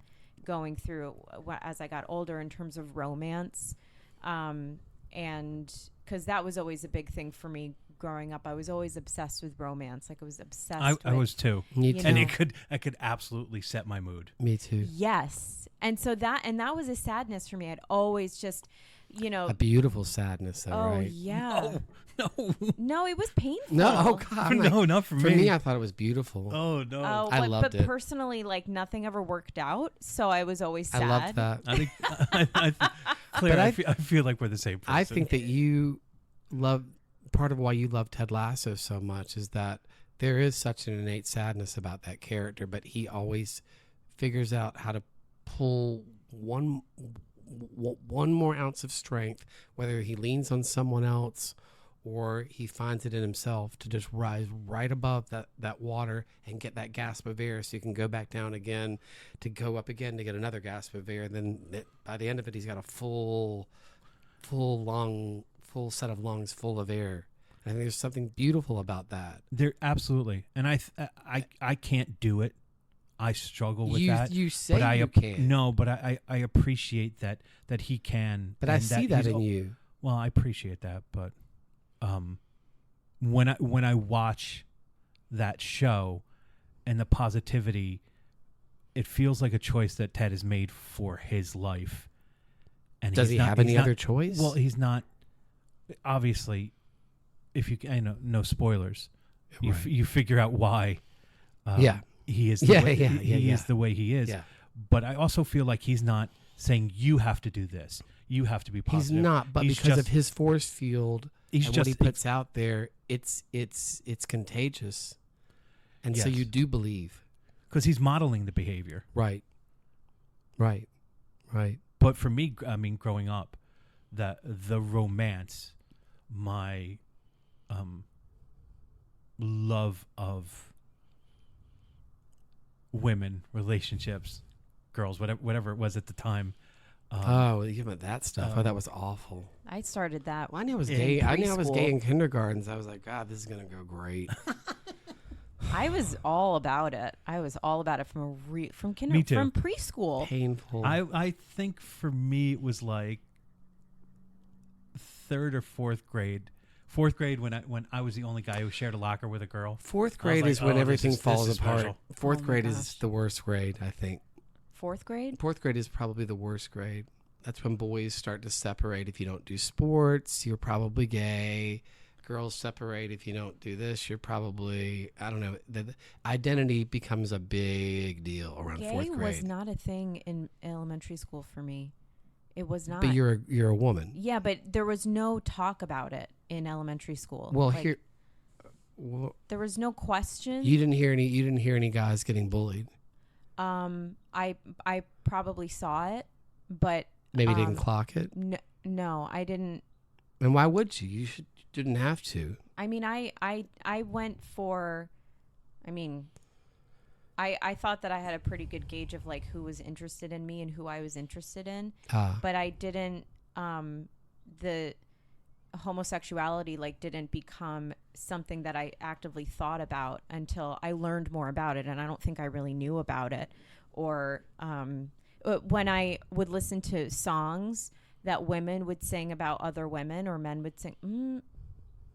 going through as I got older in terms of romance. And because that was always a big thing for me growing up. I was always obsessed with romance. Like I was obsessed I was too. Me You too. And know. I could absolutely set my mood. Me too. Yes. And so that was a sadness for me. I'd always just, A beautiful sadness, though, oh right? yeah. No. No, it was painful. No, oh God. I'm like- No, not for for me. me, I thought it was beautiful. Oh no. Oh, I but, loved but it. personally, like nothing ever worked out, so I was always sad. I loved that. I think Claire, But I feel like we're the same person. I think that you love part of why you love Ted Lasso so much is that there is such an innate sadness about that character, but he always figures out how to pull one more ounce of strength, whether he leans on someone else or he finds it in himself to just rise right above that water and get that gasp of air so you can go back down again to go up again to get another gasp of air. And then by the end of it, he's got a full set of lungs full of air. And I think there's something beautiful about that. there absolutely, and I can't do it. I struggle with that. You say but you can. No, but I appreciate that he can. But I and see that he's in you. Well, I appreciate that, but when I watch that show and the positivity, it feels like a choice that Ted has made for his life. And Does he's he not- have he's any not- other choice? Well, he's not. Obviously, if you, I know, no spoilers. Right. You figure out why. Yeah. He is. Yeah, way, yeah, he yeah, is yeah. the way he is. Yeah. But I also feel like he's not saying you have to do this. You have to be He's positive. not, but He's because just- of his force field He's and just what he puts out there, it's contagious. And so Yes. you do believe. because he's modeling the behavior. Right. But for me, growing up, the romance, my love of women, relationships, girls, whatever it was at the time. Oh, you about that stuff. Oh, that was awful. I started that. Well, I knew I was in gay. I knew I was gay preschool. in kindergarten. So I was like, God, this is gonna go great. I was all about it. I was all about it from from Me too. from preschool. Painful. I think for me it was like third or fourth grade. Fourth grade when I was the only guy who shared a locker with a girl. Fourth grade like, is when oh, this everything is- falls this is apart. special. Fourth Oh my grade gosh. is the worst grade, I think. Fourth grade? Fourth grade is probably the worst grade. That's when boys start to separate. If you don't do sports, you're probably gay. Girls separate. If you don't do this, you're probably, I don't know. The identity becomes a big deal around Gay fourth grade. was not a thing in elementary school for me. It was not. But you're a woman. Yeah, but there was no talk about it in elementary school. Well, Like, there was no question. you didn't hear any guys getting bullied. I probably saw it, but Maybe didn't clock it. no, I didn't. And why would you? You didn't have to. I mean, I went for, I mean, I thought that I had a pretty good gauge of like who was interested in me and who I was interested in, but I didn't, the homosexuality like didn't become something that I actively thought about until I learned more about it. And I don't think I really knew about it. Or when I would listen to songs that women would sing about other women, or men would sing,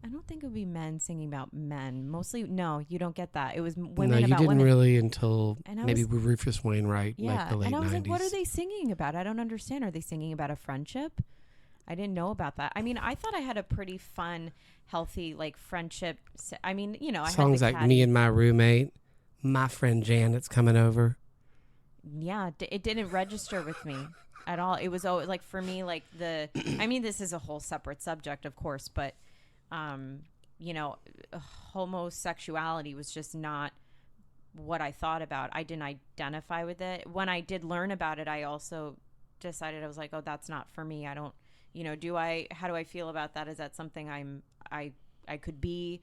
I don't think it would be men singing about men. Mostly, no, you don't get that. It was women No, you about didn't women. Really until And I maybe was- with Rufus Wainwright, Yeah, like the late and I was 90s. like, what are they singing about? I don't understand. Are they singing about a friendship? I didn't know about that. I mean, I thought I had a pretty fun, healthy, like friendship. I mean, you know, I Songs had like Me and My Roommate, My Friend Janet's Coming Over. Yeah, it didn't register with me at all. It was always like, for me, like I mean, this is a whole separate subject, of course, but you know, homosexuality was just not what I thought about. I didn't identify with it. When I did learn about it, I also decided, I was like, oh, that's not for me. I don't, you know, how do I feel about that? Is that something I could be?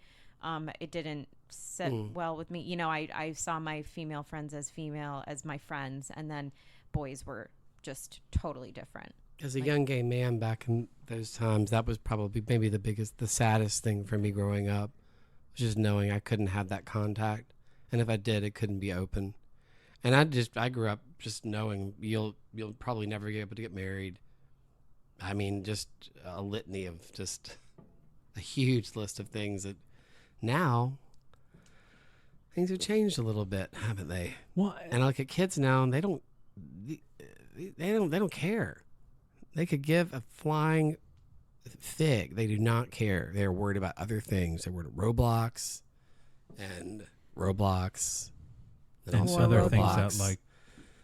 It didn't sit well with me. You know, I saw my female friends as female as my friends, and then boys were just totally different. As a young gay man back in those times, that was probably maybe the saddest thing for me growing up, was just knowing I couldn't have that contact. And if I did, it couldn't be open. And I grew up just knowing you'll probably never be able to get married. I mean, just a litany of just a huge list of things that now things have changed a little bit, haven't they? Well, And I look at kids now, and they don't care. They could give a flying fig. They do not care. They're worried about other things. They're worried about Roblox and Roblox and also other things Roblox. that like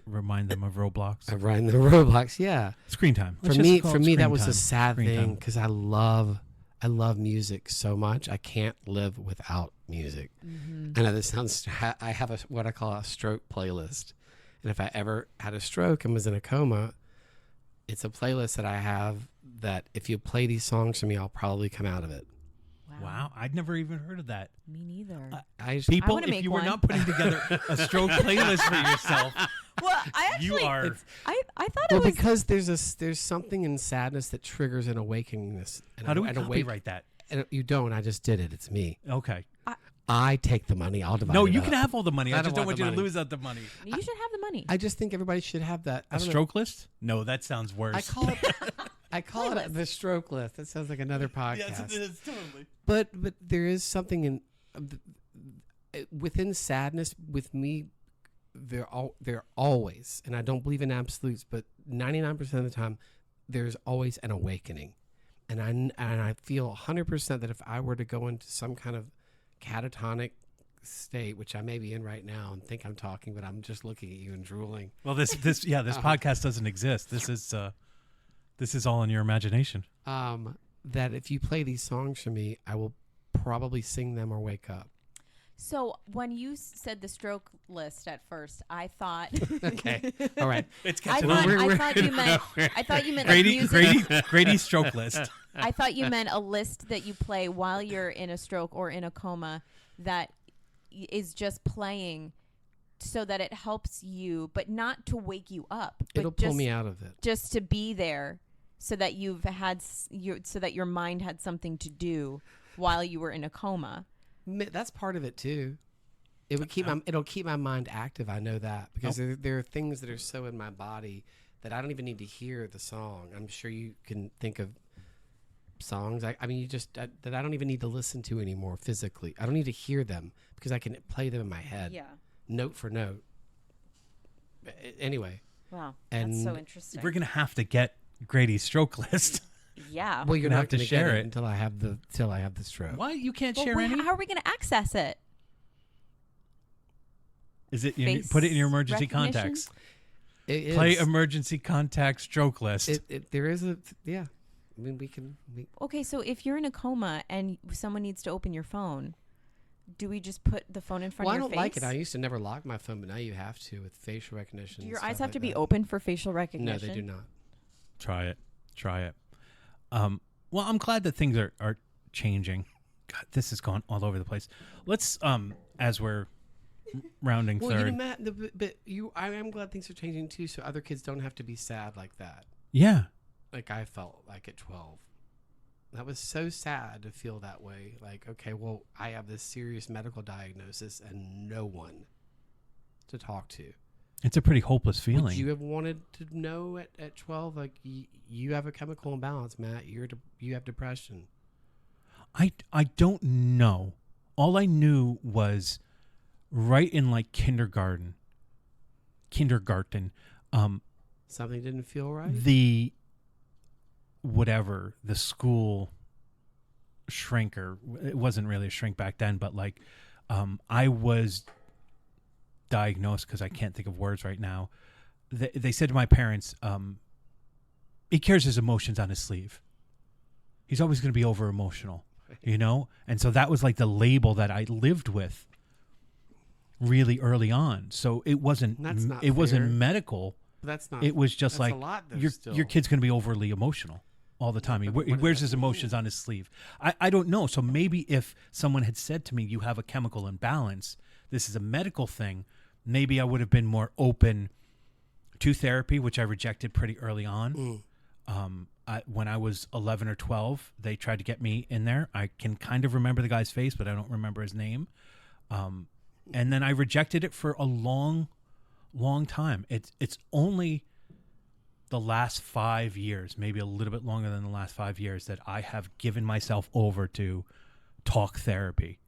remind them of Roblox. I've run the Roblox. Yeah. Screen time. For Let's just me, call for it me, screen that was time. a sad Screen thing time. because I love music so much. I can't live without music. I know this sounds. I have what I call a stroke playlist, and if I ever had a stroke and was in a coma, it's a playlist that I have that if you play these songs for me, I'll probably come out of it. Wow, I'd never even heard of that. Me neither. I just, People, wanna if make you one. were not putting together a stroke playlist for yourself, Well, I you actually, are. I thought well, it was. because there's something in sadness that triggers an awakeningness. And How do we an awake- copyright that? and you don't. I just did it. It's me. Okay. I take the money. I'll divide No, it you up. can have all the money. I I just don't don't want want the you to money. lose out the money. You should have the money. I just think everybody should have that. I A don't know. stroke list? No, that sounds worse. I call it. I call it Playlist. the stroke list. That sounds like another podcast. Yes, it is totally. But there is something in within sadness with me. There always, and I don't believe in absolutes, but 99% of the time, there's always an awakening, and I feel 100% that if I were to go into some kind of catatonic state, which I may be in right now, and think I'm talking, but I'm just looking at you and drooling. Well, this podcast doesn't exist. This is all in your imagination. That if you play these songs for me, I will probably sing them or wake up. So when you said the stroke list at first, I thought. Okay, all right. It's I catching thought, on. I thought you meant. I thought you meant like Grady, music. Grady stroke list. I thought you meant a list that you play while you're in a stroke or in a coma that is just playing so that it helps you, but not to wake you up. But It'll pull just, me out of it. Just to be there so that you've had so that your mind had something to do while you were in a coma. That's part of it too. It would it'll keep my mind active. I know that because there are things that are so in my body that I don't even need to hear the song. I'm sure you can think of songs. I mean, that I don't even need to listen to anymore physically. I don't need to hear them because I can play them in my head, note for note. Anyway, Wow, And that's so interesting. We're gonna have to get Grady's stroke list. Yeah. well, you're gonna not have to going share get it. until I have the stroke. Why you can't Well, share any? how are we going to access it? Is it? Face Put it in your emergency recognition? contacts. It Play is. emergency contact stroke list. There is a yeah. I mean, Okay, so if you're in a coma and someone needs to open your phone, do we just put the phone in front Well, of I your don't face? like it. I used to never lock my phone, but now you have to with facial recognition. Do and your stuff eyes have like to be that. open for facial No, recognition? they do not. Try it. Well, I'm glad that things are changing. God, this has gone all over the place. Let's as we're rounding Well, third. you know, Matt, but I am glad things are changing too, so other kids don't have to be sad like that. Yeah. Like I felt like at 12. That was so sad to feel that way. Like, okay, well, I have this serious medical diagnosis and no one to talk to. It's a pretty hopeless feeling. Would you have wanted to know at 12? Like, you have a chemical imbalance, Matt. You have depression. I don't know. All I knew was right in like kindergarten, Something didn't feel right? the school shrinker, it wasn't really a shrink back then, but like I was diagnosed, because I can't think of words right now. They said to my parents, he carries his emotions on his sleeve. He's always going to be over emotional, you know? And so that was like the label that I lived with really early on. So it wasn't That's not wasn't fair. medical. That's not. It was just that's like a lot, though, your still. kid's going to be overly emotional all the time. He But what does wears that his emotions mean? on his sleeve. I don't know. So maybe if someone had said to me, you have a chemical imbalance, this is a medical thing, maybe I would have been more open to therapy, which I rejected pretty early on. When I was 11 or 12, they tried to get me in there. I can kind of remember the guy's face, but I don't remember his name. And then I rejected it for a long time. It's only the last 5 years, maybe a little bit longer than the last 5 years, that I have given myself over to talk therapy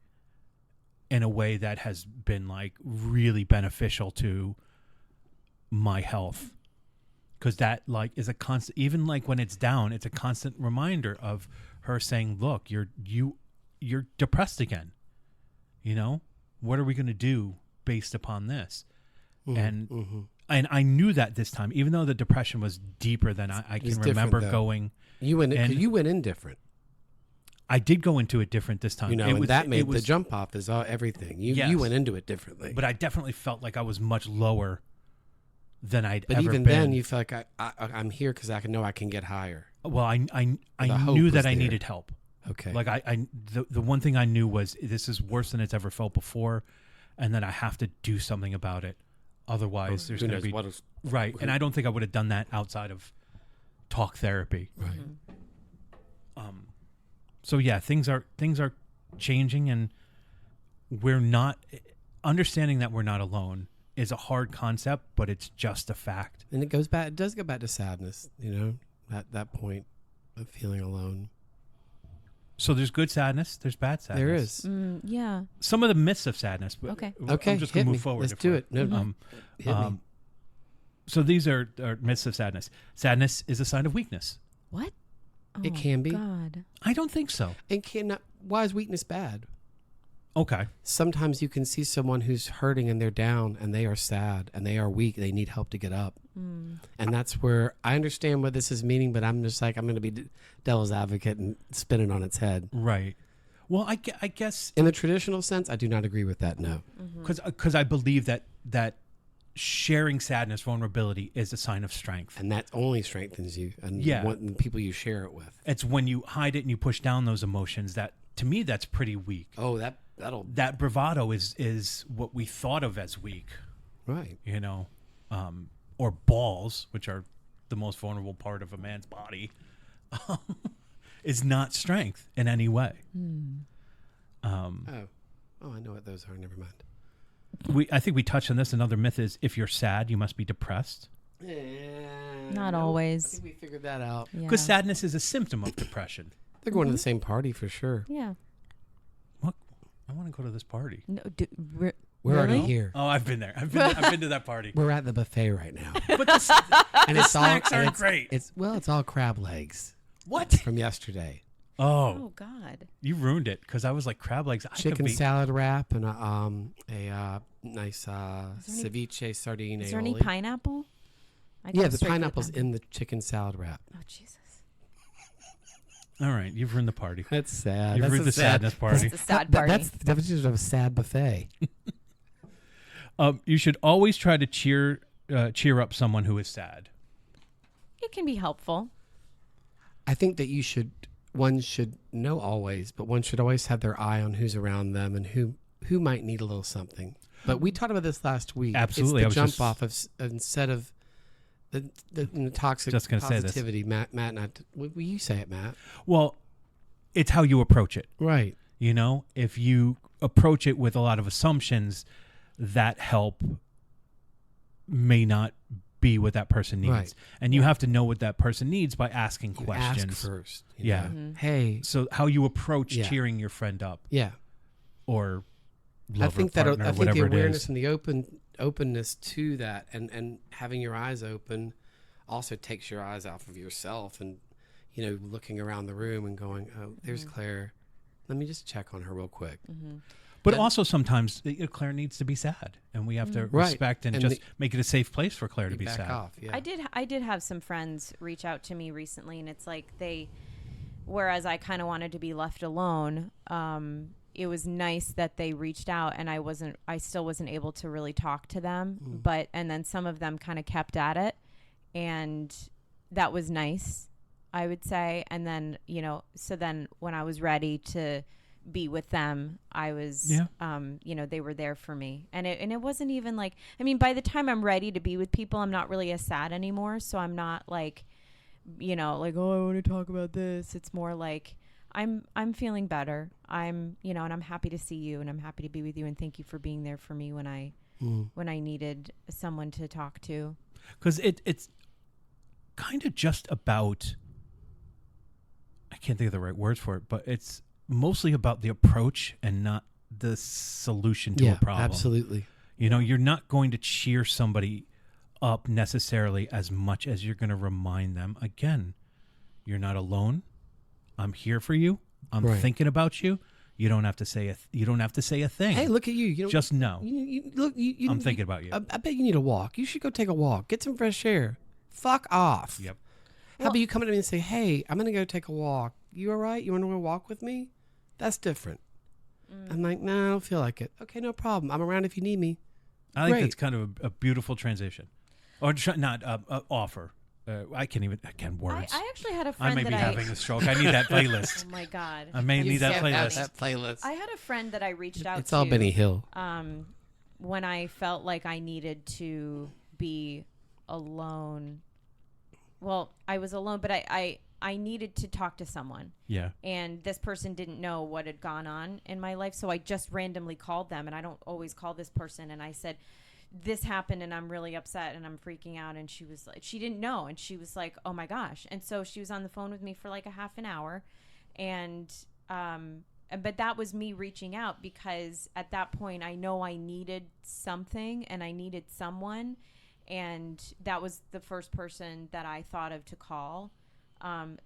in a way that has been like really beneficial to my health. Because that like is a constant, even like when it's down, it's a constant reminder of her saying, look, you're depressed again. You know, what are we going to do based upon this? And I knew that this time, even though the depression was deeper than I was can different, remember though. going. You went and- in different. I did go into it different this time. You know, It and was- that it made was- the jump off is everything. Yes. You went into it differently. But I definitely felt like I was much lower than I'd But ever even been. then, you felt like I'm here because I know I can get higher. Well, I The hope knew was that I there. needed help. Okay. Like the one thing I knew was this is worse than it's ever felt before, and that I have to do something about it. Otherwise, there's who going knows to be what is right. And I don't think I would have done that outside of talk therapy. right. So yeah, things are changing, and we're not understanding that we're not alone is a hard concept, but it's just a fact. And it goes back. It does go back to sadness. You know, at that point of feeling alone. So there's good sadness, there's bad sadness. There is. Yeah. Some of the myths of sadness. But Okay. Okay. I'm just hit gonna me. move forward. Let's if do we're- it. No, hit me. So these are myths of sadness. Sadness is a sign of weakness. What? It Oh, can be. God. I don't think so. And cannot. Why is weakness bad? Okay. Sometimes you can see someone who's hurting and they're down and they are sad and they are weak. They need help to get up. And that's where I understand what this is meaning, but I'm just like, I'm going to be devil's advocate and spin it on its head. Right. Well, I guess In the traditional sense, I do not agree with that. No. because I believe that sharing sadness, vulnerability is a sign of strength. And that only strengthens you and Yeah. the people you share it with. It's when you hide it and you push down those emotions that, to me, that's pretty weak. Oh, that'll. That bravado is what we thought of as weak, Right. you know, or balls, which are the most vulnerable part of a man's body, is not strength in any way. Oh, I know what those are. Never mind. I think we touched on this. Another myth is if you're sad, you must be depressed. Not I always. think we figured that out. Yeah. Because sadness is a symptom of depression. They're going to the same party for sure. Yeah. What? I want to go to this party. No, We're really? already here. Oh, I've been there. I've been to that party. We're at the buffet right now, But the and it's all snacks and aren't it's, great. It's all crab legs what? from yesterday. Oh, Oh, God. you ruined it because I was like crab legs. I could Chicken be, salad wrap and a nice there any- ceviche sardine Is there any aioli. pineapple? I go Yeah, the straight for pineapple's pineapple. in the chicken salad wrap. Oh Jesus! All right, you've ruined the party. That's sad. You've That's ruined a the sadness party. It's a sad party. That's the definition of a sad buffet. You should always try to cheer up someone who is sad. It can be helpful. I think that one should know always, but one should always have their eye on who's around them and who might need a little something. But we talked about this last week. Absolutely. I It's the was jump just- off of instead of the toxic Just gonna say this. positivity. Matt, and I, will you say it, Matt? Well, it's how you approach it. Right. You know, if you approach it with a lot of assumptions, that help may not be what that person needs. Right. And you have to know what that person needs by asking You questions. ask first. Yeah. know. Hey. So how you approach Yeah. cheering your friend up Yeah. or I lover, think that partner, I think whatever the it awareness is. and the openness to that and having your eyes open also takes your eyes off of yourself and looking around the room and going, oh, there's Claire, let me just check on her real quick. But Then- also sometimes Claire needs to be sad, and we have to Right. respect and And just make it a safe place for Claire to be Back sad. off. Yeah. I did have some friends reach out to me recently, and it's like whereas I kind of wanted to be left alone, it was nice that they reached out, and I still wasn't able to really talk to them, and then some of them kind of kept at it, and that was nice, I would say. And then, so then when I was ready to be with them, I was, they were there for me. And it wasn't even like, I mean, by the time I'm ready to be with people, I'm not really as sad anymore. So I'm not like, like, oh, I want to talk about this. It's more like I'm feeling better. And I'm happy to see you, and I'm happy to be with you. And thank you for being there for me when I needed someone to talk to. Because it's kind of just about, I can't think of the right words for it, but it's mostly about the approach and not the solution to a problem. Absolutely. You're not going to cheer somebody up necessarily as much as you're going to remind them, again, you're not alone. I'm here for you. I'm Right. thinking about you. You don't have to say a thing. Hey, look at you. You Just know. look. I'm thinking about you. I bet you need a walk. You should go take a walk. Get some fresh air. Fuck off. Yep. How about you come to me and say, hey, I'm going to go take a walk. You all right? You want to go walk with me? That's different. I'm like, no, I don't feel like it. Okay, no problem. I'm around if you need me. I think Great. that's kind of a beautiful transition. Or not offer. I can't words. I actually had a I friend may that be having a stroke. I need that playlist. Oh my God. I may need that can't have playlist. that playlist. I had a friend that I reached out It's to. all Benny Hill. When I felt like I needed to be alone. Well, I was alone, but I needed to talk to someone. Yeah. And this person didn't know what had gone on in my life. So I just randomly called them, and I don't always call this person. And I said, this happened and I'm really upset and I'm freaking out. And she was like, she didn't know. And she was like, oh my gosh. And so she was on the phone with me for like a half an hour. And, but that was me reaching out, because at that point I know I needed something and I needed someone. And that was the first person that I thought of to call.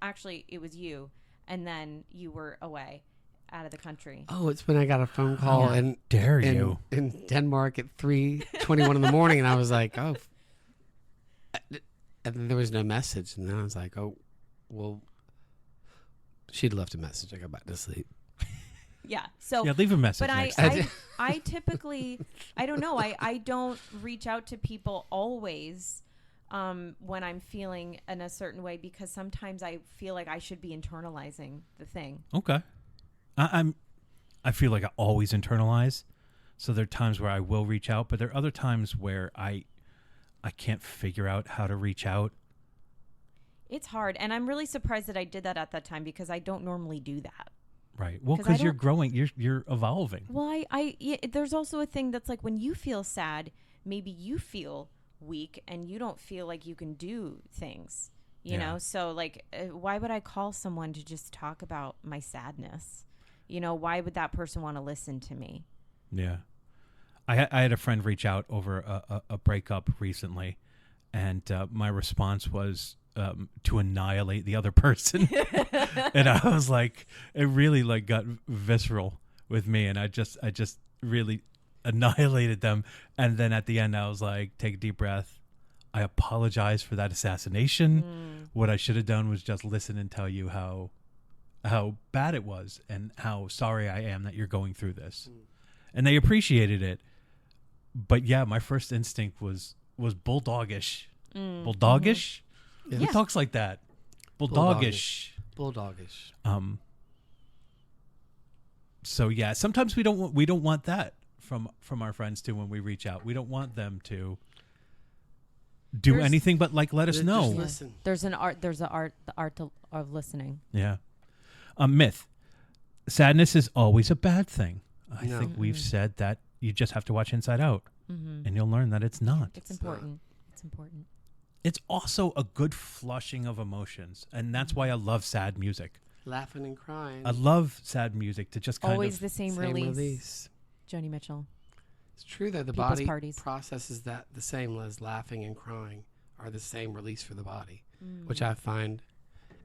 Actually, it was you. And then you were away out of the country. Oh, it's when I got a phone call Yeah. and Dare you? in Denmark at 3:21 in the morning, and I was like, oh. And then there was no message, and then I was like, oh, well. She'd left a message. I got back to sleep. Yeah. So Yeah, leave a message But next time. I typically, I don't know. I don't reach out to people always when I'm feeling in a certain way, because sometimes I feel like I should be internalizing the thing. Okay. I feel like I always internalize. So there are times where I will reach out, but there are other times where I can't figure out how to reach out. It's hard. And I'm really surprised that I did that at that time, because I don't normally do that. Right. Well, 'Cause I because you're don't- growing, you're evolving. Well, there's also a thing that's like, when you feel sad, maybe you feel weak and you don't feel like you can do things, you Yeah. know? So like, why would I call someone to just talk about my sadness? Why would that person want to listen to me? Yeah. I had a friend reach out over a breakup recently, and my response was to annihilate the other person. And I was like, it really like got visceral with me, and I just really annihilated them. And then at the end I was like, take a deep breath. I apologize for that assassination. What I should have done was just listen and tell you how bad it was and how sorry I am that you're going through this. And they appreciated it. But yeah, my first instinct was bulldogish. Bulldogish? Yeah. Who talks like that? Bulldogish. Bulldogish. So yeah, sometimes we don't want that from our friends too when we reach out. We don't want them to do There's- anything but like let us Just know. listen. There's the art of listening. Yeah. Myth. Sadness is always a bad thing. I No. think we've said that you just have to watch Inside Out and you'll learn that it's not. It's important. It's important. It's also a good flushing of emotions. And that's why I love sad music. Laughing and crying. I love sad music to just kind Always of the same release. Joni Mitchell. It's true that the People's body parties. processes that the same as laughing and crying are the same release for the body, which I find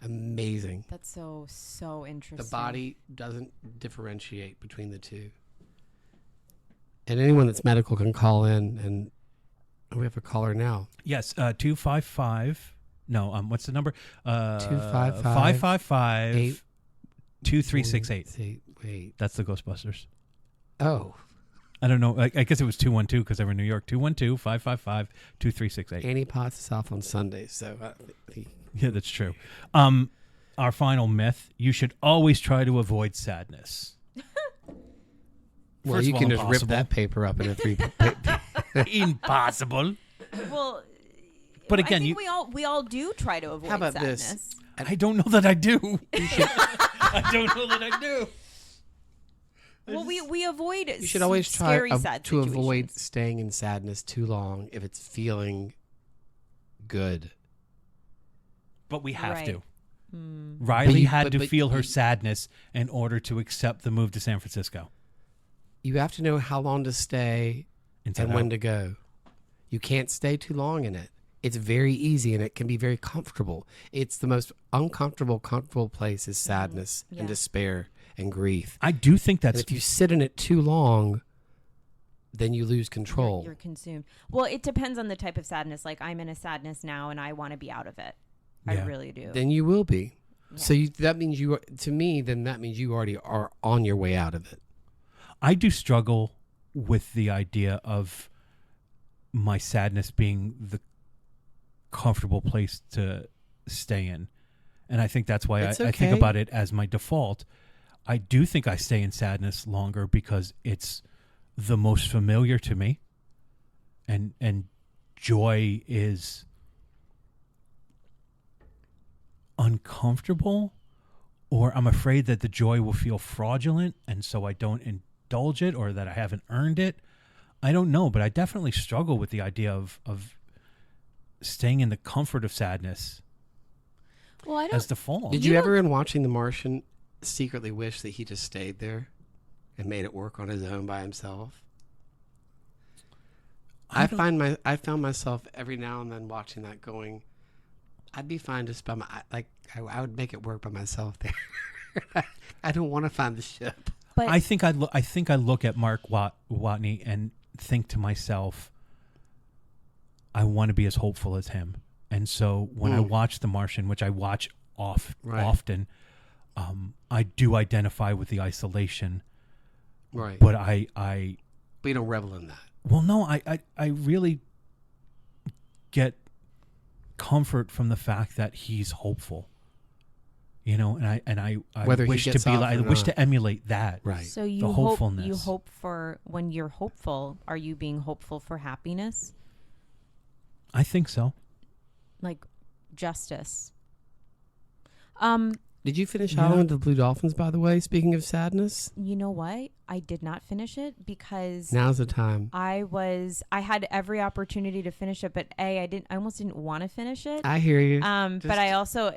amazing. That's so interesting. The body doesn't differentiate between the two. And anyone that's medical can call in, and we have a caller now. Yes, 255. No, what's the number? 255 555 2368. Wait. That's the Ghostbusters. Oh, I don't know. I guess it was 212 because they were in New York. 212 555 2368. Annie Potts is off on Sundays, so Yeah, that's true. Our final myth: you should always try to avoid sadness. well, First you of can all, just rip impossible. that paper up in a three. Impossible. Well, But again, I think we all do try to avoid How about sadness. this? I don't know that I do. I don't know that I do. Well, we avoid. You should always try scary, sad to avoid situations. staying in sadness too long if it's feeling good. But we have Right. to. Mm. Riley you- had to but feel her you- sadness in order to accept the move to San Francisco. You have to know how long to stay Inside and when Out. to go. You can't stay too long in it. It's very easy and it can be very comfortable. It's the most uncomfortable, comfortable place is sadness Yeah. and despair and grief. I do think And that's if you sit in it too long, then you lose control. You're consumed. Well, it depends on the type of sadness. Like I'm in a sadness now, and I want to be out of it. I Yeah. really do. Then you will be. Yeah. So that means you are, to me, then that means you already are on your way out of it. I do struggle with the idea of my sadness being the comfortable place to stay in. And I think that's why I It's think okay. about it as my default. I do think I stay in sadness longer because it's the most familiar to me. And joy is uncomfortable, or I'm afraid that the joy will feel fraudulent and so I don't indulge it, or that I haven't earned it. I don't know, but I definitely struggle with the idea of staying in the comfort of sadness well, I don't. as default. Did You you don't- ever, in watching The Martian, secretly wish that he just stayed there and made it work on his own by himself? I found myself every now and then watching that, going, I'd be fine just by I would make it work by myself there. I don't want to find the ship. but I think I look at Mark Watney and think to myself, I want to be as hopeful as him. And so when I watch The Martian, which I watch Right. often, I do identify with the isolation. Right. But I But you don't revel in that. well, no, I really get comfort from the fact that he's hopeful. You know, and I Whether he wish to gets be off like, I or wish not. to emulate that. Right. so you the hope hopefulness. you hope for when you're hopeful. Are you being hopeful for happiness, I think so. like justice? Did you finish Yeah. Howling with the Blue Dolphins, by the way, speaking of sadness? You know what? I did not finish it because Now's the time. I had every opportunity to finish it, but I almost didn't want to finish it. I hear you. But I also,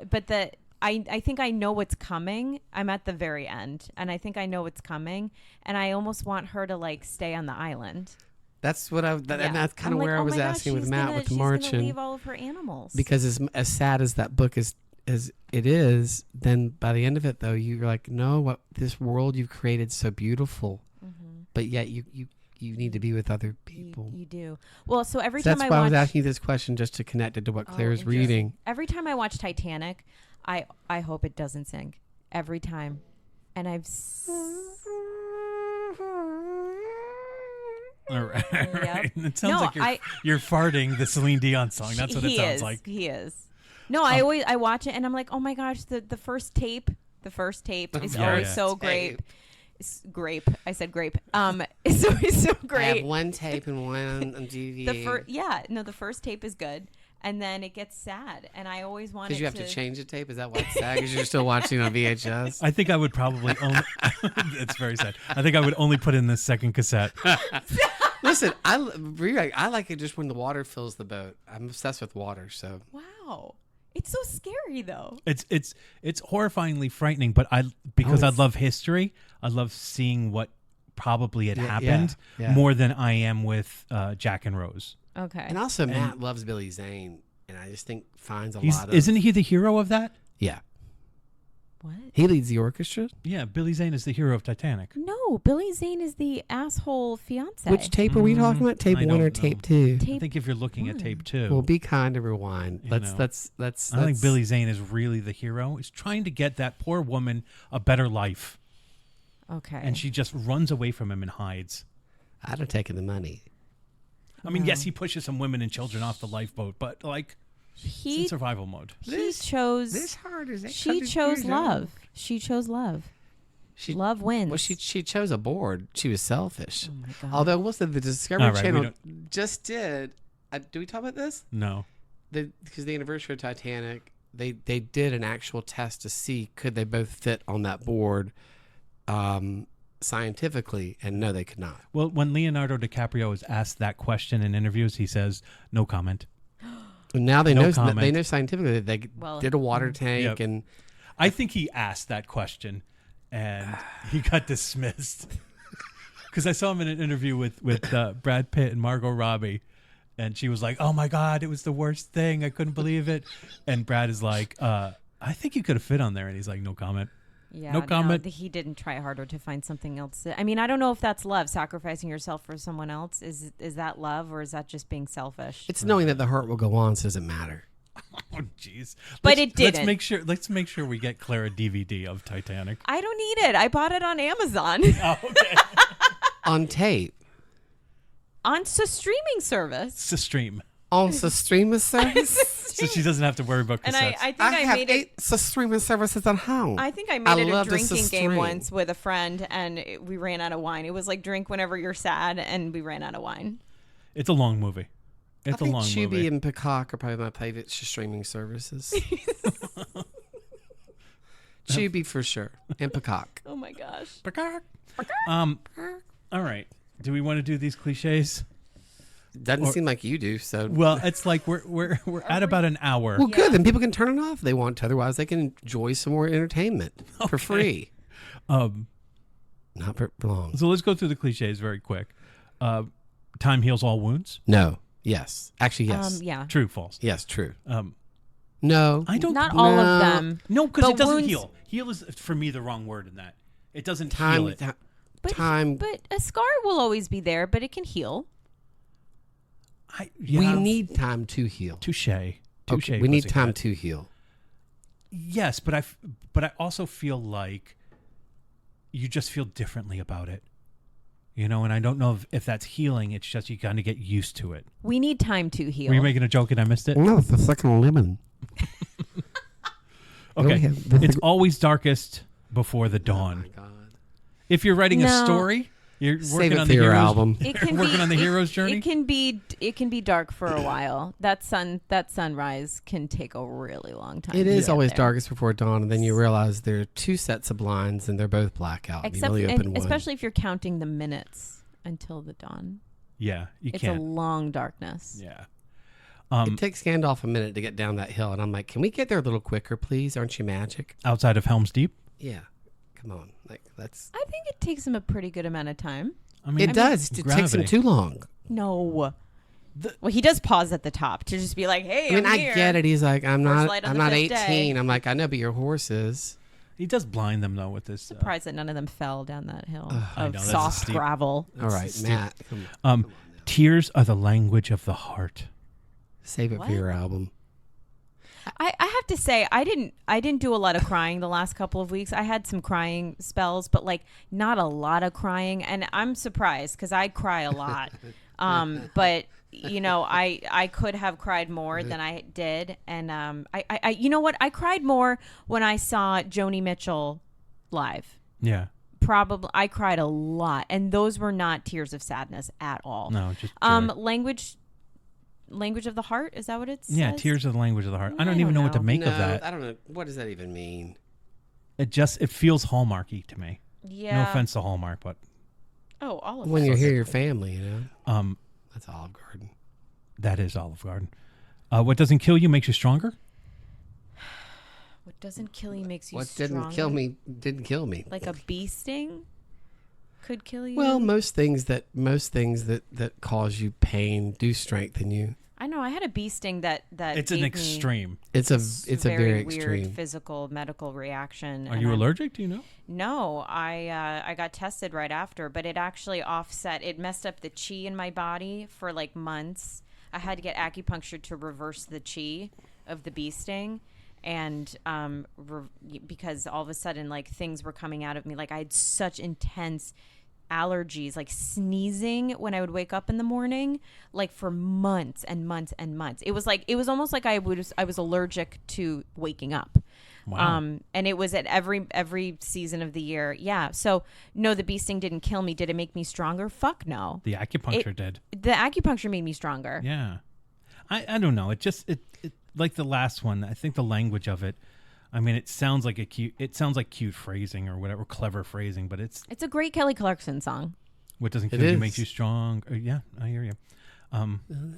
I think I know what's coming. I'm at the very end, and I think I know what's coming, and I almost want her to like stay on the island. That's what and that's kind of I'm where like, I oh was my gosh, asking with she's Matt gonna- with the she's gonna Martian. leave all of her animals Because as sad as that book is as it is, then by the end of it, though, you're like, no, what this world you've created is so beautiful, Mm-hmm. but yet you you need to be with other people. You do. Well, so every So time that's I why I watch, was asking you this question just to connect it to what Claire's interesting. reading. Every time I watch Titanic, I hope it doesn't sink. Every time, and All right. Yep. It sounds No, like you're farting the Celine Dion song. That's what it sounds like. He is. No, I watch it and I'm like, oh my gosh, the first tape is Yeah, always yeah. so great. Grape. I said grape. It's always so I have great. one tape and one on DVD. The first tape is good, and then it gets sad, and I always want Because it you have to change the tape? Is that why it's sad? Because you're still watching on VHS? I think I would probably only. It's very sad. I think I would only put in the second cassette. Listen, I like it just when the water fills the boat. I'm obsessed with water, so. Wow, it's so scary though. It's horrifyingly frightening, but I love history. I love seeing what probably had happened yeah. more than I am with Jack and Rose. Okay. And also, Matt loves Billy Zane, and I just think finds a lot of. Isn't he the hero of that? Yeah. What? He leads the orchestra? Yeah, Billy Zane is the hero of Titanic. No, Billy Zane is the asshole fiance. Which tape are we talking about? Tape I 1 or don't tape know. 2? I think if you're looking at tape 2, Well, be kind to rewind. You Let's. know. I think Billy Zane is really the hero. He's trying to get that poor woman a better life, Okay. and she just runs away from him and hides. I'd have taken the money. I mean, No. yes, he pushes some women and children off the lifeboat, but like, it's in survival mode. he chose. She chose love. She chose love. Love wins. Well, she chose a board. She was selfish. Oh my God. Although, we'll say the Discovery All right, we Channel just did. Do we talk about this? No. Because the anniversary of Titanic, they did an actual test to see could they both fit on that board scientifically, and no, they could not. Well, when Leonardo DiCaprio is asked that question in interviews, he says, "No comment." And now they No know comment. they know scientifically that they did a water tank Yep. and I think he asked that question, and he got dismissed. Because I saw him in an interview with Brad Pitt and Margot Robbie, and she was like, "Oh my God, it was the worst thing. I couldn't believe it." And Brad is like, "I think you could have fit on there," and he's like, "No comment." Yeah, No comment. he didn't try harder to find something else. I mean, I don't know if that's love, sacrificing yourself for someone else. Is that love, or is that just being selfish? it's knowing that the heart will go on, so it doesn't matter. Oh, jeez. But it didn't. Let's make sure we get Claire a DVD of Titanic. I don't need it. I bought it on Amazon Oh, okay. On tape. on a streaming service. It's a stream, On the streaming service. so she doesn't have to worry about And cassettes. I think I I have made it. 8 streaming services at home. I think I I made it a love to drinking game stream. once with a friend, and we ran out of wine. It was like drink whenever you're sad, and we ran out of wine. It's a long movie. I It's a think long Tubi movie. and Peacock are probably my favorite streaming services. Tubi for sure, and Peacock. Oh my gosh. All right. Do we want to do these cliches? Doesn't seem like you do. So Well, it's like we're at about an hour. well, good. Then people can turn it off if they want to. Otherwise, they can enjoy some more entertainment for free. Not for long. So let's go through the cliches very quick. Time heals all wounds. No. Yes. Actually, yes. Yeah. True, false. Yes. True. No, I don't. Not all No. of them. No, because But it doesn't wounds- heal. Heal is for me the wrong word in that. It doesn't heal Time. it. Time. But a scar will always be there, but it can heal. We need time to heal. touche. Okay, we need time to heal. Yes, but I also feel like you just feel differently about it. You know, and I don't know if that's healing. It's just you kind of get used to it. We need time to heal. Were you making a joke and I missed it? No, it's the second lemon. Okay. ahead. It's always darkest before the dawn. Oh my God. If you're writing a No. story, you're Save working it on for the your hero's album. It can working be, on the hero's journey. It can be dark for a while. That sunrise can take a really long time. It to is get always there. darkest before dawn, and then you realize there are 2 sets of blinds, and they're both blackout. and you Except only and open one. especially if you're counting the minutes until the dawn. Yeah, you It's can't. a long darkness. Yeah. It takes Gandalf a minute to get down that hill, and I'm like, can we get there a little quicker, please? Aren't you magic? Outside of Helm's Deep. Yeah. Come on. Like, that's... I think it takes him a pretty good amount of time. I mean, It does. It takes him gravity. too long. No. Well, he does pause at the top to just be like, "Hey, I mean, I'm I here." get it. He's like, I'm First not light on the 18. fifth day. I'm like, I know, but your horse is. He does blind them though with this. Surprised that none of them fell down that hill I of know, that's soft steep. gravel. All right, steep. Matt. Come on now. Tears are the language of the heart. Save it What? for your album. I have to say I didn't do a lot of crying the last couple of weeks. I had some crying spells, but like not a lot of crying, and I'm surprised because I cry a lot. But you know, I could have cried more than I did, and I you know what? I cried more when I saw Joni Mitchell live. Yeah. Probably I cried a lot, and those were not tears of sadness at all. No, just joy. Language of the heart, is that what it says? Yeah, tears are the language of the heart. I don't I even don't know what to know. make No, of that. I don't know. What does that even mean? It feels Hallmarky to me. Yeah. No offense to Hallmark, but Oh, all of When it. you hear your family, you know. That's Olive Garden. that is Olive Garden. What doesn't kill you makes you stronger. What doesn't kill you makes you What stronger. didn't kill me. Like a bee sting could kill you. Well, most things that cause you pain do strengthen you. I know. I had a bee sting that It's gave an me extreme. It's a very weird extreme. physical medical reaction. Are and you I'm- allergic? Do you know? No, I got tested right after, but it actually offset. It messed up the chi in my body for like months. I had to get acupuncture to reverse the chi of the bee sting, and because all of a sudden like things were coming out of me, like I had such intense allergies, like sneezing when I would wake up in the morning, like for months and months and months. It was almost like I was allergic to waking up. Wow. And it was at every season of the year. Yeah. So no, the bee sting didn't kill me. Did it make me stronger? Fuck no. The acupuncture did. The acupuncture made me stronger. Yeah. I don't know. It just it like the last one. I think the language of it. I mean, it sounds like cute phrasing or whatever, clever phrasing, but it's It's a great Kelly Clarkson song. what doesn't It kill you is. makes you strong. Yeah, I hear you.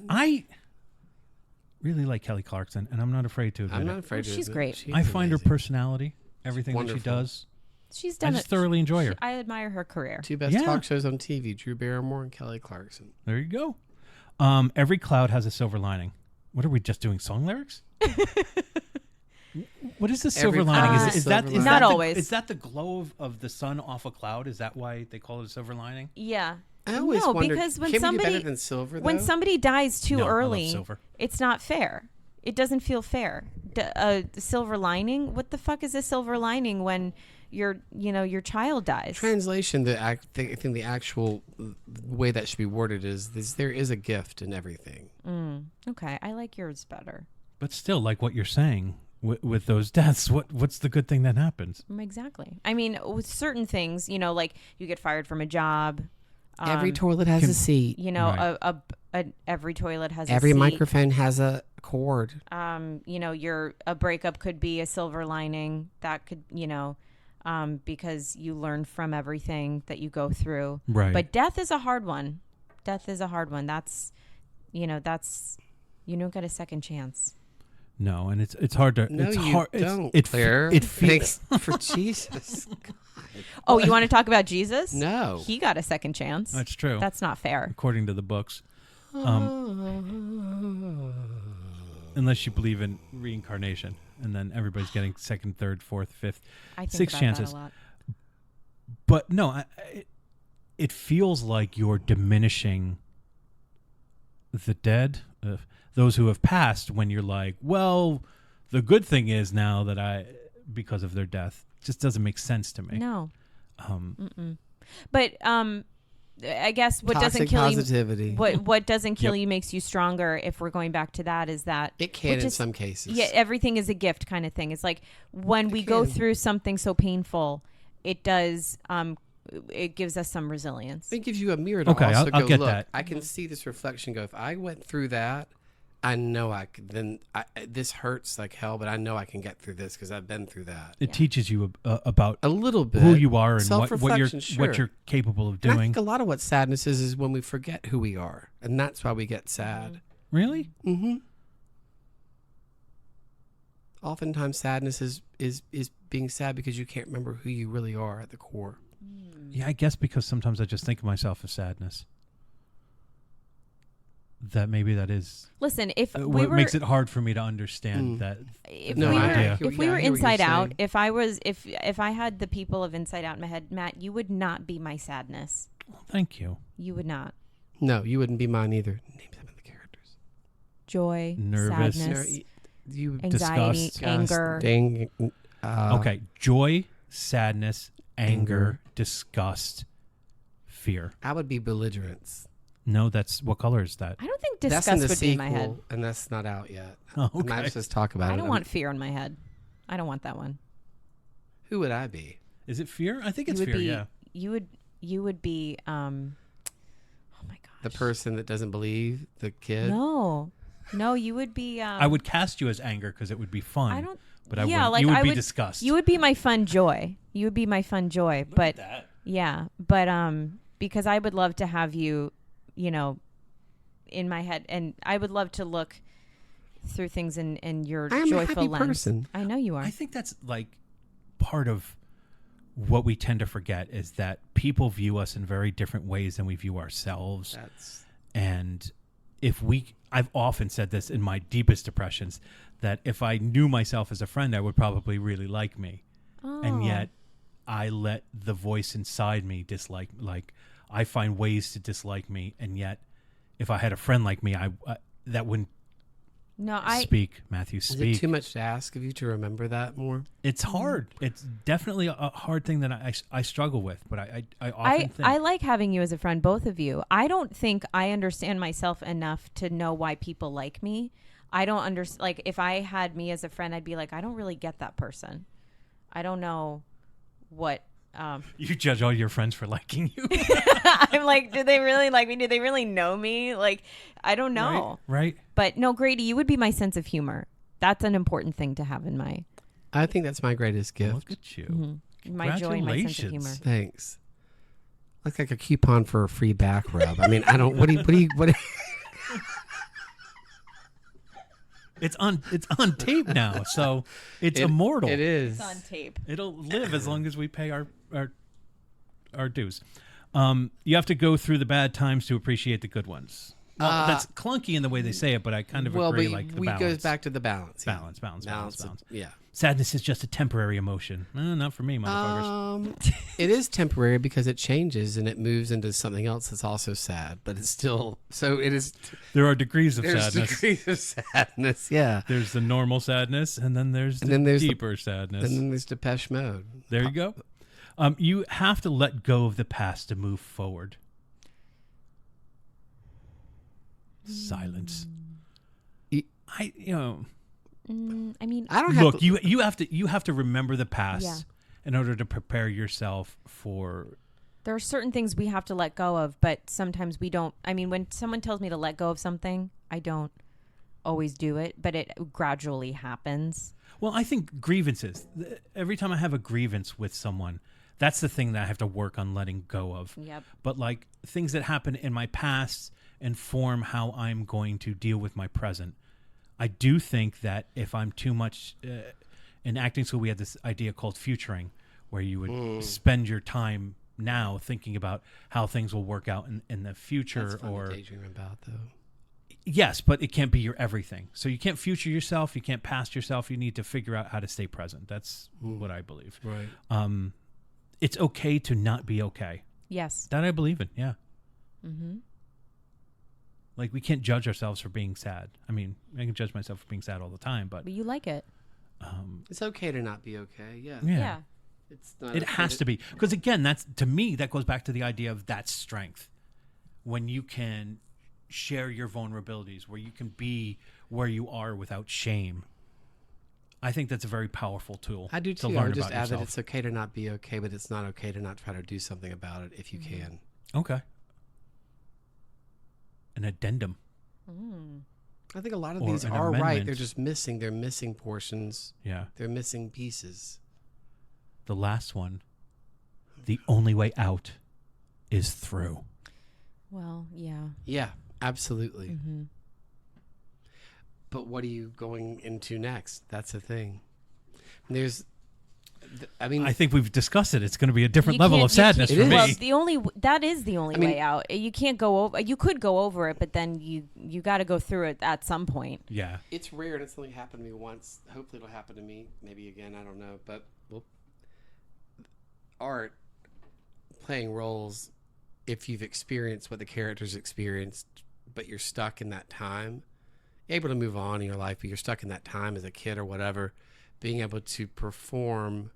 I really like Kelly Clarkson, and I'm not afraid to admit I'm it. not afraid to She's admit great. she's I find her amazing. personality, everything that she wonderful. does. She's I done just it. thoroughly enjoy her. I admire her career. Two best Yeah. talk shows on TV: Drew Barrymore and Kelly Clarkson. There you go. Every cloud has a silver lining. What are we just doing? Song lyrics? What is the silver Every lining? cloud Is has a that silver is lining. that Not the- always. Is that the glow of the sun off a cloud? Is that why they call it a silver lining? Yeah. I always No, wondered, because when can we do somebody better than silver, when though? somebody dies too No, I love early, silver. it's not fair. It doesn't feel fair. The silver lining? What the fuck is a silver lining when your child dies? Translation, I think the actual way that should be worded is there is a gift in everything. Okay, I like yours better. But still, like what you're saying with those deaths, what's the good thing that happens? Exactly. I mean, with certain things, like you get fired from a job. Every toilet has a seat. Right. Every toilet has Every a seat. microphone has a cord. A breakup could be a silver lining. That could, because you learn from everything that you go through. Right. But death is a hard one. That's, you don't get a second chance. No, and it's hard to. No, it's you hard. don't, It Claire. it feels. Thanks for Jesus. Oh, you want to talk about Jesus? No. He got a second chance. That's true. That's not fair. According to the books, unless you believe in reincarnation, and then everybody's getting second, third, fourth, fifth, I think six about chances. that a lot. But no, it feels like you're diminishing the dead, those who have passed, when you're like, well, the good thing is now that because of their death, it just doesn't make sense to me. No. But I guess what doesn't Toxic kill positivity. you, what doesn't kill you makes you stronger. If we're going back to that, is that It can which in is- some cases. Yeah, everything is a gift kind of thing. It's like when we go can. through something so painful, it does. It gives us some resilience. It gives you a mirror to Okay, also I'll go, get look, that. I can see this reflection go, if I went through that, I know I could, this hurts like hell, but I know I can get through this because I've been through that. It teaches you about A little bit. who you are and what Self-reflection, what you're capable of And I doing. think a lot of what sadness is when we forget who we are. And that's why we get sad. Really? Mm-hmm. Oftentimes sadness is being sad because you can't remember who you really are at the core. Yeah, I guess because sometimes I just think of myself as sadness. that maybe that is Listen, if we what were makes it hard for me to understand that. if No, we I were, hear- if we yeah, were I hear what you're Inside Out, saying. if I was if I had the people of Inside Out in my head, Matt, you would not be my sadness. Thank you. You would not. No, you wouldn't be mine either. Name some of the characters. Joy, Nervous. sadness, You anxiety, disgust, anger. Okay, joy, sadness, anger, Anger. disgust, fear. I would be belligerence. No, that's what color is that? I don't think That's in disgust the would be in sequel, my head. and that's not out yet. Oh, We might okay. just talk about it. I don't want fear in my head. I don't want that one. Who would I be? Is it fear? I think it's you would fear. be, Yeah. You would be. Oh my gosh. The person that doesn't believe the kid. No, you would be. I would cast you as anger because it would be fun. I don't. But I yeah, wouldn't. like You would I be would. disgust. You would be my fun joy. You would be my fun joy. Look but at that. yeah, but because I would love to have you, in my head, and I would love to look through things in your I am a joyful happy lens. person. I know you are. I think that's like part of what we tend to forget is that people view us in very different ways than we view ourselves. That's And I've often said this in my deepest depressions, that if I knew myself as a friend, I would probably really like me. And Oh. yet I let the voice inside me dislike, like I find ways to dislike me. And yet if I had a friend like me, I that wouldn't No, I. speak, Matthew, is speak. it too much to ask of you to remember that more? It's hard. It's definitely a hard thing that I struggle with, but I often think. I like having you as a friend, both of you. I don't think I understand myself enough to know why people like me. I don't understand. Like, if I had me as a friend, I'd be like, I don't really get that person. I don't know what. You judge all your friends for liking you. I'm like, do they really like me? Do they really know me? Like, I don't know. Right? But no, Grady, you would be my sense of humor. That's an important thing to have in my I think that's my greatest gift. Look at you. my joy and my sense of humor. Congratulations. Thanks. Looks like a coupon for a free back rub. I mean, I don't. What do you? It's on tape now, so it's immortal. It is. It's on tape. It'll live as long as we pay our dues. You have to go through the bad times to appreciate the good ones. Well, that's clunky in the way they say it, but I kind of agree. But Like the we balance. goes back to the balance. yeah. Balance. Yeah. Sadness is just a temporary emotion. Not for me, motherfuckers. It is temporary because it changes and it moves into something else that's also sad, but it's still so. It is. There are degrees of There's sadness. degrees of sadness. Yeah. There's the normal sadness, and then there's the then there's the- deeper sadness. And then there's Depeche Mode. There you go. You have to let go of the past to move forward. Silence. I I mean, I don't have look. to, You have to remember the past Yeah. in order to prepare yourself for. there are certain things we have to let go of, but sometimes we don't. I mean, when someone tells me to let go of something, I don't always do it, but it gradually happens. Well, I think grievances. Every time I have a grievance with someone, that's the thing that I have to work on letting go of. Yep. But like things that happen in my past inform how I'm going to deal with my present. I do think that if I'm too much in acting school, we had this idea called futuring, where you would spend your time now thinking about how things will work out in the future. that's fun Or to daydream about though. yes, but it can't be your everything. So you can't future yourself. You can't past yourself. You need to figure out how to stay present. That's what I believe. Right. It's okay to not be okay. Yes. That I believe in. Yeah. Mm-hmm. Like we can't judge ourselves for being sad. I mean, I can judge myself for being sad all the time, but But you like it. It's okay to not be okay. Yeah. yeah. It's not. It has to be. Because again, that's to me, that goes back to the idea of that's strength. When you can share your vulnerabilities, where you can be where you are without shame. I think that's a very powerful tool. I do to too. learn I would just about add that yourself. it's okay to not be okay, but it's not okay to not try to do something about it if you can. Okay. An addendum. I think a lot of Or these an are right. amendment. They're just missing. They're missing portions. Yeah. They're missing pieces. The last one. The only way out is through. Well, yeah. Yeah, absolutely. Mm-hmm. But what are you going into next? That's the thing. There's I mean, I think we've discussed it. It's going to be a different You level can't- of you sadness can't- for me. Well, that is the only I mean- way out. You can't go over. You could go over it, but then you got to go through it at some point. Yeah. it's rare, and it's only happened to me once. Hopefully, it'll happen to me maybe again. I don't know, but art playing roles. If you've experienced what the characters experienced, but you're stuck in that time, you're able to move on in your life, but you're stuck in that time as a kid or whatever. Being able to perform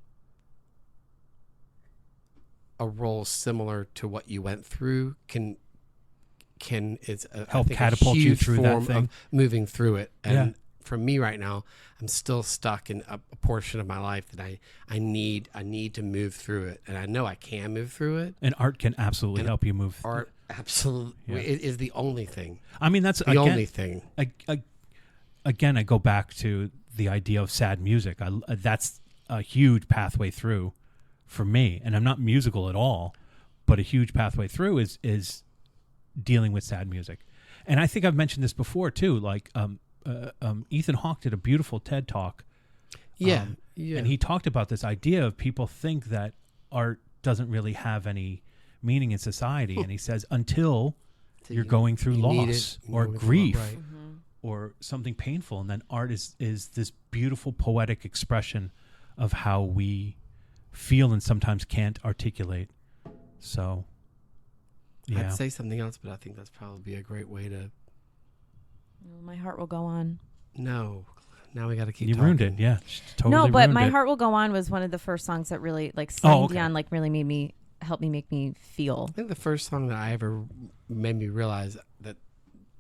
a role similar to what you went through can is I Help think, catapult a you huge through that form thing. of moving through it. And Yeah. for me right now, I'm still stuck in a portion of my life that I need to move through it, and I know I can move through it. And art can absolutely And help you move. Art absolutely Yeah. is the only thing. I mean, that's The only thing. Again, I go back to the idea of sad music. That's a huge pathway through for me, and I'm not musical at all, but a huge pathway through is dealing with sad music. And I think I've mentioned this before too. Like Ethan Hawke did a beautiful TED talk. Yeah, And he talked about this idea of people think that art doesn't really have any meaning in society, and he says until you're going through you need loss it, or going through grief right. or something painful, and then art is this beautiful poetic expression of how we feel and sometimes can't articulate. So yeah, I'd say something else, but I think that's probably a great way to. My heart will go on. No, now we got to keep. you talking. ruined it. Yeah, totally No, but ruined My it. Heart Will Go On was one of the first songs that really, like, Oh, Celine okay. Dion, like, really helped me make me feel. I think the first song that I ever made me realize that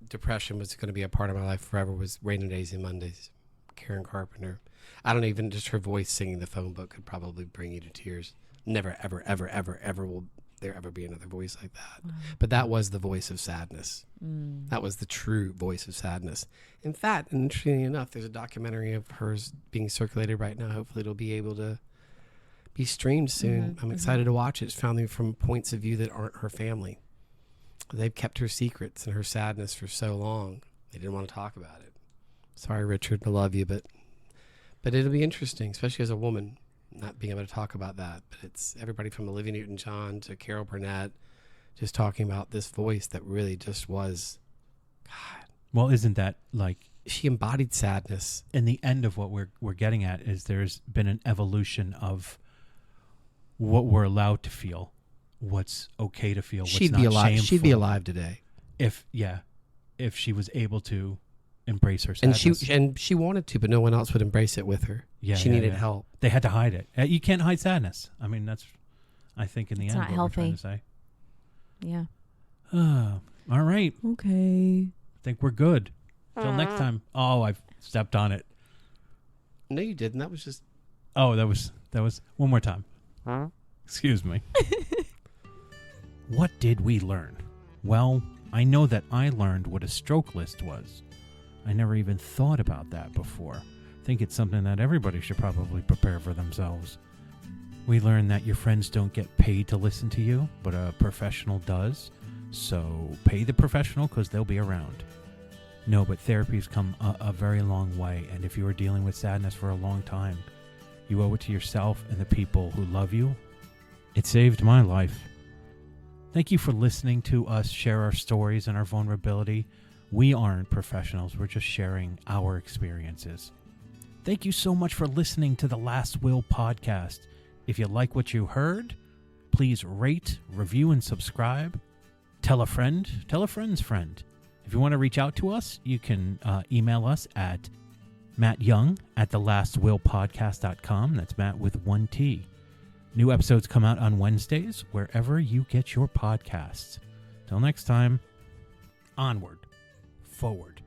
depression was going to be a part of my life forever was Rainy Days and Mondays, Karen Carpenter. I don't even, just her voice singing the phone book could probably bring you to tears. Never, ever, ever, ever, ever will there ever be another voice like that. But that was the voice of sadness. That was the true voice of sadness. In fact, and interestingly enough, there's a documentary of hers being circulated right now. Hopefully it'll be able to be streamed soon. I'm excited to watch it. It's found from points of view that aren't her family. They've kept her secrets and her sadness for so long. They didn't want to talk about it. Sorry, Richard, I love you, but it'll be interesting, especially as a woman, not being able to talk about that. But it's everybody from Olivia Newton-John to Carol Burnett just talking about this voice that really just was, God. Well, isn't that like She embodied sadness. in the end of what we're getting at is there's been an evolution of what we're allowed to feel, what's okay to feel, what's She'd not be alive. shameful. She'd be alive today. if she was able to embrace her And sadness. she wanted to, but no one else would embrace it with her. She needed help. They had to hide it. You can't hide sadness. I mean, that's, I think, in the It's end, not what we're trying healthy. to say. Yeah. All right. Okay. I think we're good. Till next time. Oh, I've stepped on it. No, you didn't. That was just. Oh, that was one more time. Excuse me. What did we learn? Well, I know that I learned what a stroke list was. I never even thought about that before. I think it's something that everybody should probably prepare for themselves. We learned that your friends don't get paid to listen to you, but a professional does. So pay the professional because they'll be around. No, but therapy's come a very long way, and if you are dealing with sadness for a long time, you owe it to yourself and the people who love you. It saved my life. Thank you for listening to us share our stories and our vulnerability. We aren't professionals. We're just sharing our experiences. Thank you so much for listening to the Last Will podcast. If you like what you heard, please rate, review, and subscribe. Tell a friend, tell a friend's friend. If you want to reach out to us, you can email us at mattyoung@thelastwillpodcast.com. That's Matt with one T. New episodes come out on Wednesdays, wherever you get your podcasts. Till next time, onward, forward,